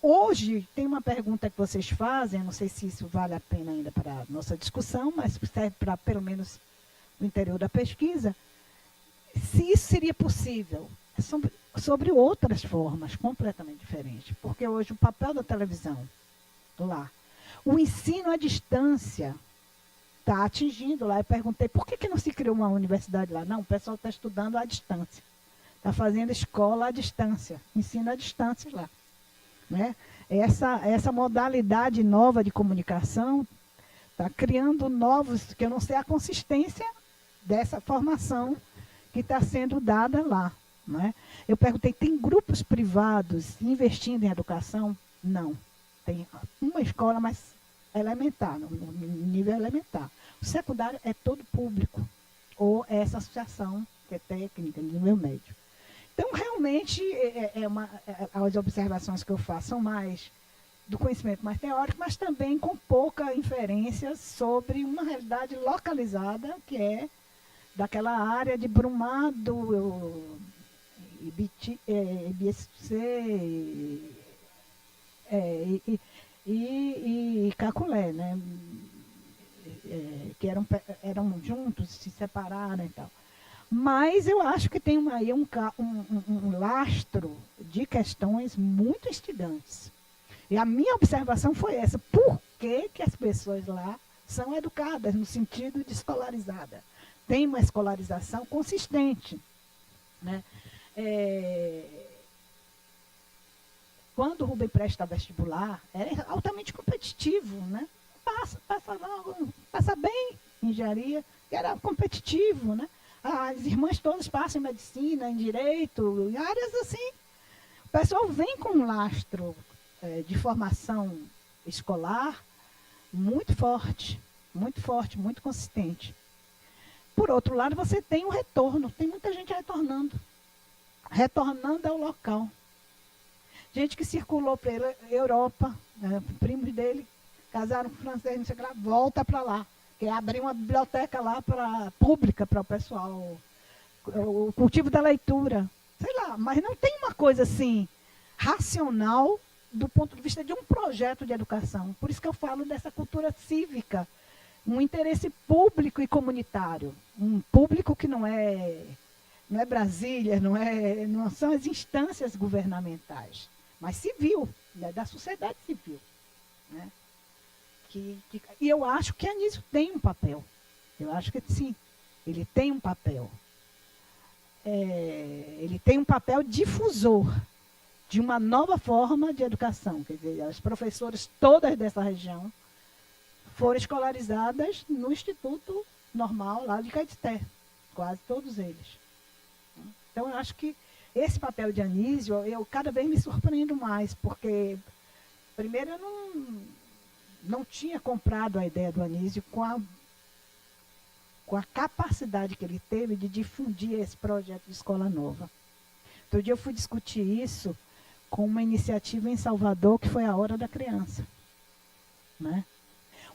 Hoje, tem uma pergunta que vocês fazem, não sei se isso vale a pena ainda para a nossa discussão, mas serve para, pelo menos, o interior da pesquisa, se isso seria possível, sobre outras formas completamente diferentes. Porque hoje o papel da televisão lá, o ensino à distância está atingindo lá. Eu perguntei, por que não se criou uma universidade lá? Não, o pessoal está estudando à distância. Está fazendo escola à distância, ensino à distância lá. Né? Essa modalidade nova de comunicação está criando novos, que eu não sei a consistência dessa formação que está sendo dada lá. Né? Eu perguntei, tem grupos privados investindo em educação? Não. Tem uma escola, mas elementar, no nível elementar. O secundário é todo público, ou essa associação que é técnica, nível médio. Então, realmente, as observações que eu faço são mais do conhecimento mais teórico, mas também com pouca inferência sobre uma realidade localizada, que é daquela área de Brumado, Ibiaçu e Caculé, né? Que eram juntos, se separaram e tal. Mas eu acho que tem aí um lastro de questões muito instigantes. E a minha observação foi essa. Por que as pessoas lá são educadas no sentido de escolarizada? Tem uma escolarização consistente. Né? Quando o Rubem presta vestibular, era altamente competitivo. Né? Passa bem em engenharia, era competitivo. Né? As irmãs todas passam em medicina, em direito, em áreas assim. O pessoal vem com um lastro de formação escolar muito forte, muito consistente. Por outro lado, você tem o retorno, tem muita gente retornando. Retornando ao local. Gente que circulou pela Europa, primos dele casaram com francês, não sei o que lá, volta para lá. Que é abrir uma biblioteca lá pública para o pessoal, o cultivo da leitura, sei lá, mas não tem uma coisa assim, racional, do ponto de vista de um projeto de educação. Por isso que eu falo dessa cultura cívica, um interesse público e comunitário, um público que não é Brasília, não são as instâncias governamentais, mas civil, né, da sociedade civil, né? E eu acho que a Anísio tem um papel. Eu acho que sim, ele tem um papel. Ele tem um papel difusor de uma nova forma de educação. Quer dizer, as professoras todas dessa região foram escolarizadas no Instituto Normal lá de Caetité, quase todos eles. Então, eu acho que esse papel de Anísio, eu cada vez me surpreendo mais, porque, primeiro, eu não tinha comprado a ideia do Anísio com a capacidade que ele teve de difundir esse projeto de escola nova. Outro dia eu fui discutir isso com uma iniciativa em Salvador, que foi a Hora da Criança. né?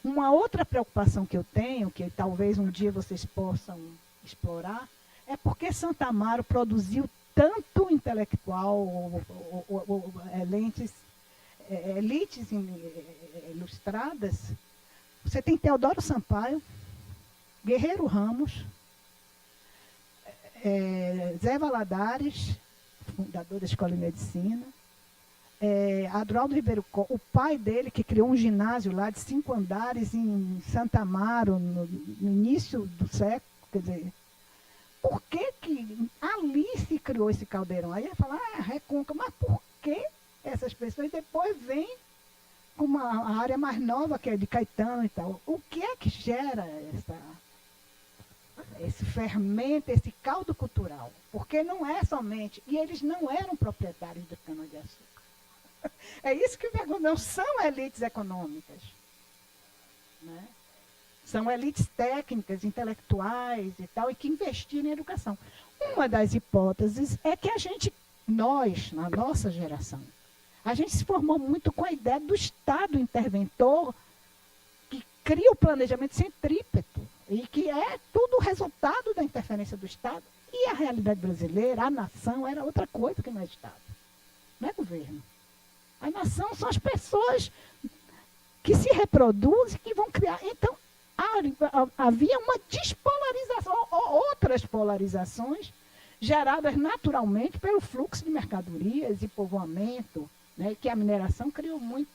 Uma outra preocupação que eu tenho, que talvez um dia vocês possam explorar, é porque Santa Amaro produziu tanto intelectual, elites ilustradas. Você tem Teodoro Sampaio, Guerreiro Ramos, Zé Valadares, fundador da Escola de Medicina, Adroaldo Ribeiro, o pai dele, que criou um ginásio lá de 5 andares em Santa Amaro, no início do século, quer dizer, por que ali se criou esse caldeirão? Aí ia falar, Recôncavo, mas por que essas pessoas depois vêm com uma área mais nova, que é de Caetano e tal? O que é que gera esse fermento, esse caldo cultural? Porque não é somente... E eles não eram proprietários de cana-de-açúcar. É isso que não são elites econômicas, né? São elites técnicas, intelectuais e tal, e que investiram em educação. Uma das hipóteses é que nós, na nossa geração, a gente se formou muito com a ideia do Estado interventor, que cria o planejamento centrípeto, e que é tudo resultado da interferência do Estado. E a realidade brasileira, a nação, era outra coisa que não é Estado. Não é governo. A nação são as pessoas que se reproduzem, que vão criar. Então, havia uma despolarização, outras polarizações geradas naturalmente pelo fluxo de mercadorias e povoamento, né, que a mineração criou muito.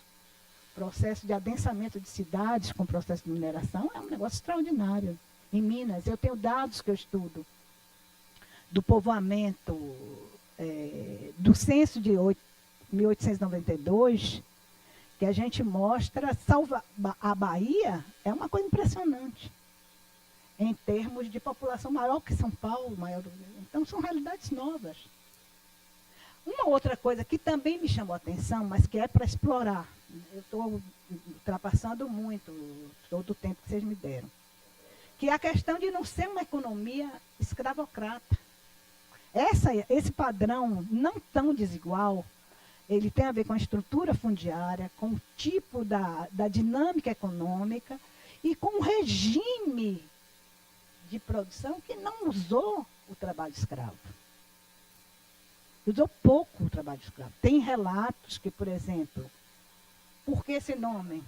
Processo de adensamento de cidades com processo de mineração é um negócio extraordinário. Em Minas, eu tenho dados que eu estudo do povoamento, do censo de 1892, que a gente mostra, a Bahia é uma coisa impressionante, em termos de população maior que São Paulo, então são realidades novas. Uma outra coisa que também me chamou a atenção, mas que é para explorar, eu estou ultrapassando muito todo o tempo que vocês me deram, que é a questão de não ser uma economia escravocrata. Esse padrão não tão desigual, ele tem a ver com a estrutura fundiária, com o tipo da dinâmica econômica e com o regime de produção que não usou o trabalho escravo. Usou pouco o trabalho escravo. Tem relatos que, por exemplo, por que esse nome?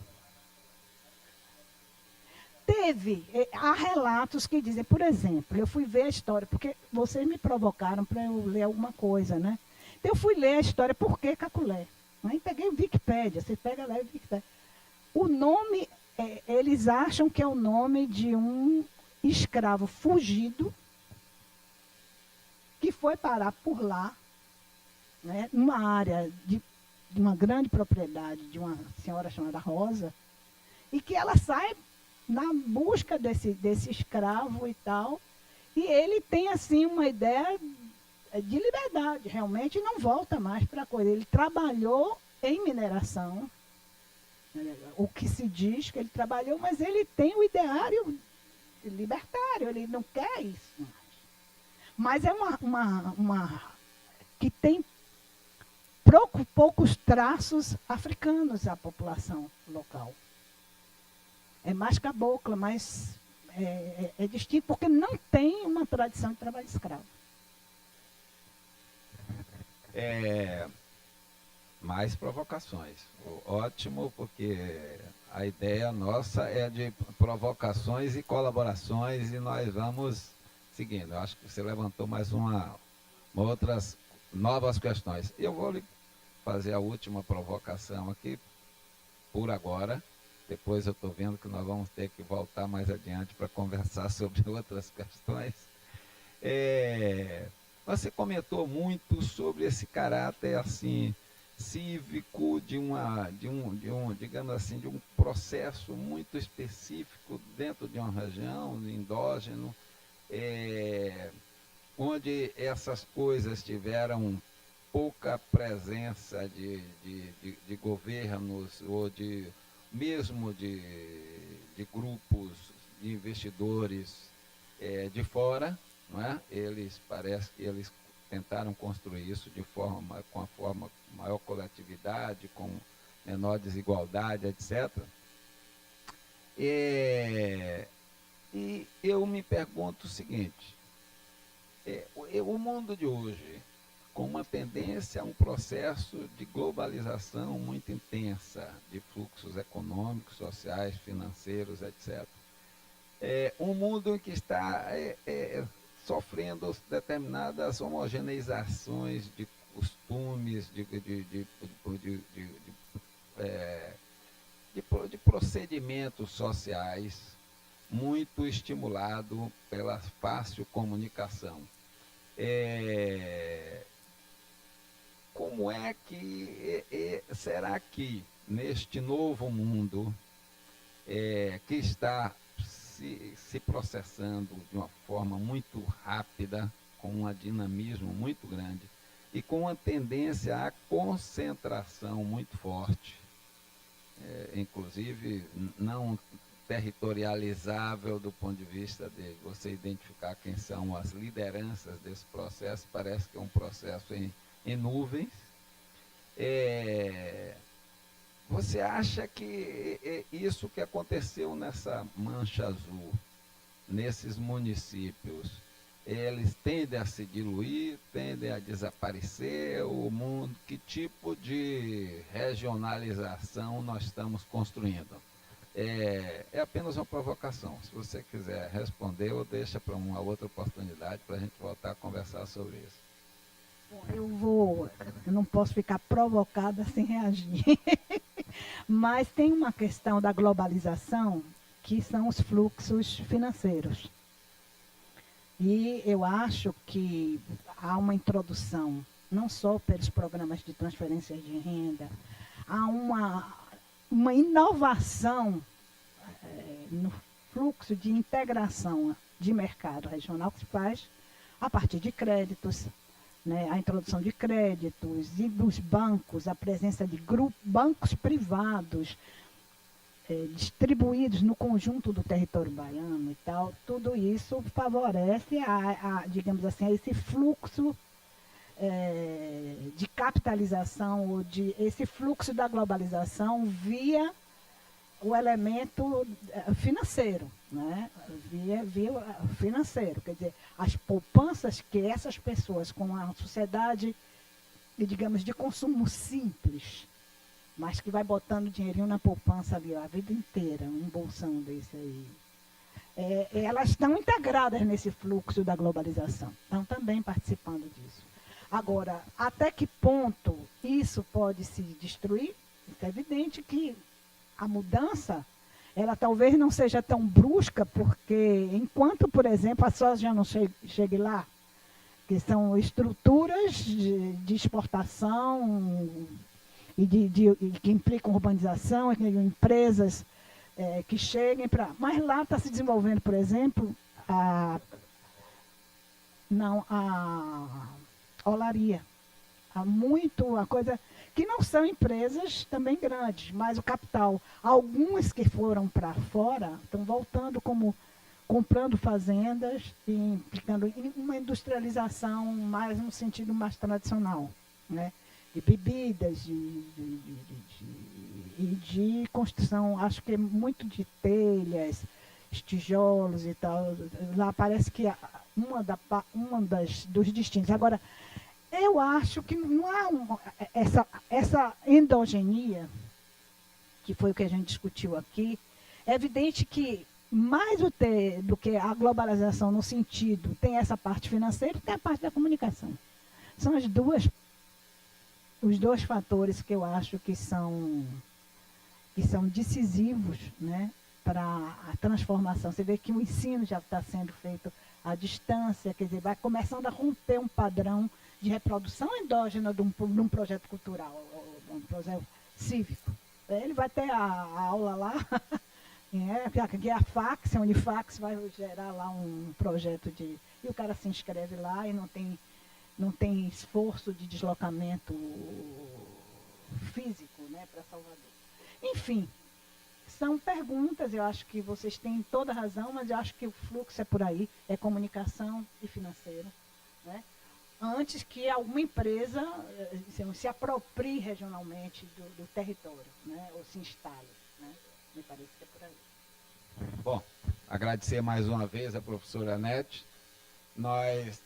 Há relatos que dizem, por exemplo, eu fui ver a história, porque vocês me provocaram para eu ler alguma coisa, né? Então, eu fui ler a história, por que Caculé? Aí peguei o Wikipédia, você pega lá o Wikipédia. O nome, eles acham que é o nome de um escravo fugido, que foi parar por lá, né, numa área de uma grande propriedade de uma senhora chamada Rosa, e que ela sai na busca desse escravo e tal, e ele tem assim uma ideia de liberdade, realmente não volta mais para a coisa. Ele trabalhou em mineração, o que se diz que ele trabalhou, mas ele tem o ideário libertário, ele não quer isso mais. Mas é uma que tem poucos traços africanos a população local. É mais cabocla, mas é distinto, porque não tem uma tradição de trabalho escravo. Mais provocações. Ótimo, porque a ideia nossa é de provocações e colaborações, e nós vamos seguindo. Eu acho que você levantou mais outras novas questões. Eu vou lhe fazer a última provocação aqui, por agora. Depois eu estou vendo que nós vamos ter que voltar mais adiante para conversar sobre outras questões. Você comentou muito sobre esse caráter assim cívico digamos assim, de um processo muito específico dentro de uma região, endógeno, onde essas coisas tiveram pouca presença de governos ou mesmo de grupos de investidores de fora, não é? Parece que eles tentaram construir isso com a maior coletividade, com menor desigualdade, etc. E eu me pergunto o seguinte, o mundo de hoje, com uma tendência a um processo de globalização muito intensa, de fluxos econômicos, sociais, financeiros, etc. Um mundo que está sofrendo determinadas homogeneizações de costumes, de procedimentos sociais, muito estimulado pela fácil comunicação. Como é que será que neste novo mundo que está se processando de uma forma muito rápida, com um dinamismo muito grande e com uma tendência à concentração muito forte, inclusive não territorializável do ponto de vista de você identificar quem são as lideranças desse processo, parece que é um processo em nuvens. Você acha que isso que aconteceu nessa mancha azul, nesses municípios, eles tendem a se diluir, tendem a desaparecer? O mundo, que tipo de regionalização nós estamos construindo? É apenas uma provocação. Se você quiser responder, ou deixa para uma outra oportunidade para a gente voltar a conversar sobre isso. Eu não posso ficar provocada sem reagir. Mas tem uma questão da globalização, que são os fluxos financeiros. E eu acho que há uma introdução, não só pelos programas de transferência de renda, há uma inovação no fluxo de integração de mercado regional que se faz a partir de créditos, né, a introdução de créditos e dos bancos, a presença de bancos privados distribuídos no conjunto do território baiano e tal. Tudo isso favorece digamos assim, a esse fluxo de capitalização, ou esse fluxo da globalização via o elemento financeiro, né? via financeiro. Quer dizer, as poupanças que essas pessoas com a sociedade, digamos, de consumo simples, mas que vai botando dinheirinho na poupança ali a vida inteira, um bolsão desse aí, elas estão integradas nesse fluxo da globalização, estão também participando disso. Agora, até que ponto isso pode se destruir? É evidente que a mudança, ela talvez não seja tão brusca, porque enquanto, por exemplo, a soja não chegue lá, que são estruturas de exportação e que implicam urbanização, empresas que cheguem para... Mas lá está se desenvolvendo, por exemplo, a olaria. Há a coisa... que não são empresas também grandes, mas o capital. Algumas que foram para fora estão voltando comprando fazendas e implicando em uma industrialização mais no sentido mais tradicional, né? De bebidas e de construção, acho que é muito de telhas, tijolos e tal. Lá parece que dos destinos. Agora, eu acho que não há essa endogenia, que foi o que a gente discutiu aqui. É evidente que mais do que a globalização no sentido, tem essa parte financeira e tem a parte da comunicação. São os dois fatores que eu acho que são decisivos, né, para a transformação. Você vê que o ensino já está sendo feito à distância, quer dizer, vai começando a romper um padrão de reprodução endógena de um projeto cultural, de um projeto cívico. Ele vai ter a aula lá, que é a Fax, a Unifax vai gerar lá um projeto e o cara se inscreve lá e não tem esforço de deslocamento físico, né, para Salvador. Enfim, são perguntas, eu acho que vocês têm toda a razão, mas eu acho que o fluxo é por aí, é comunicação e financeiro, né? Antes que alguma empresa se aproprie regionalmente do território, né, ou se instale, né? Me parece que é por aí. Bom, agradecer mais uma vez a professora Nete. Nós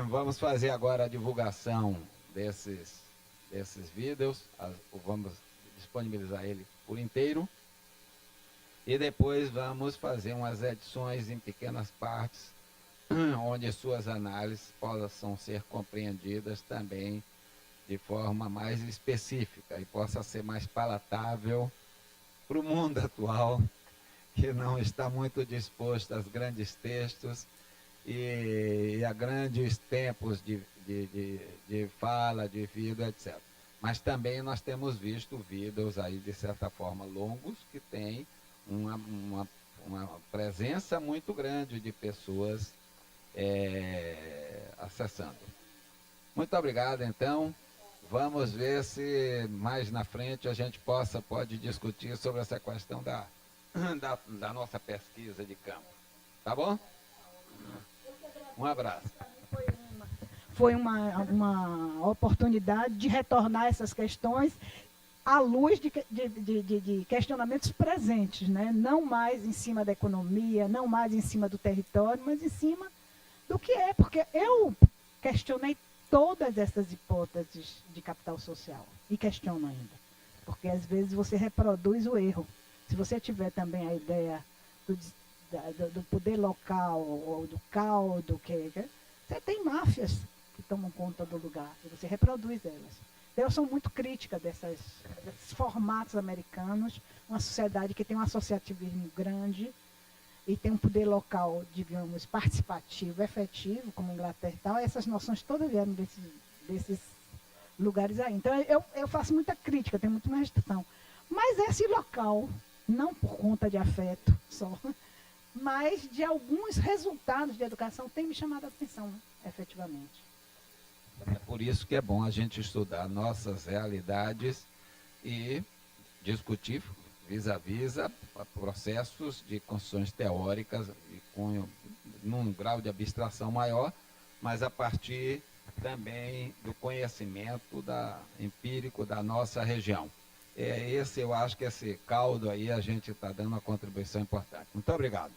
vamos fazer agora a divulgação desses vídeos, vamos disponibilizar ele por inteiro, e depois vamos fazer umas edições em pequenas partes, onde suas análises possam ser compreendidas também de forma mais específica e possa ser mais palatável para o mundo atual, que não está muito disposto aos grandes textos e a grandes tempos de fala, de vídeo, etc. Mas também nós temos visto vídeos aí, de certa forma, longos, que têm uma presença muito grande de pessoas acessando. Muito obrigado, então. Vamos ver se mais na frente a gente pode discutir sobre essa questão da nossa pesquisa de campo. Tá bom? Um abraço. Foi uma oportunidade de retornar essas questões à luz de questionamentos presentes, né? Não mais em cima da economia, não mais em cima do território, mas em cima do que é, porque eu questionei todas essas hipóteses de capital social e questiono ainda, porque às vezes você reproduz o erro. Se você tiver também a ideia do poder local ou do caldo, você tem máfias que tomam conta do lugar e você reproduz elas. Então, eu sou muito crítica desses formatos americanos, uma sociedade que tem um associativismo grande e tem um poder local, digamos, participativo, efetivo, como a Inglaterra e tal. Essas noções todas vieram desses lugares aí. Então, eu faço muita crítica, tenho muita restrição. Mas esse local, não por conta de afeto só, mas de alguns resultados de educação, tem me chamado a atenção, efetivamente. É por isso que é bom a gente estudar nossas realidades e discutir vis-a-vis processos de construções teóricas num grau de abstração maior, mas a partir também do conhecimento empírico da nossa região. Eu acho que esse caldo aí a gente está dando uma contribuição importante. Muito obrigado.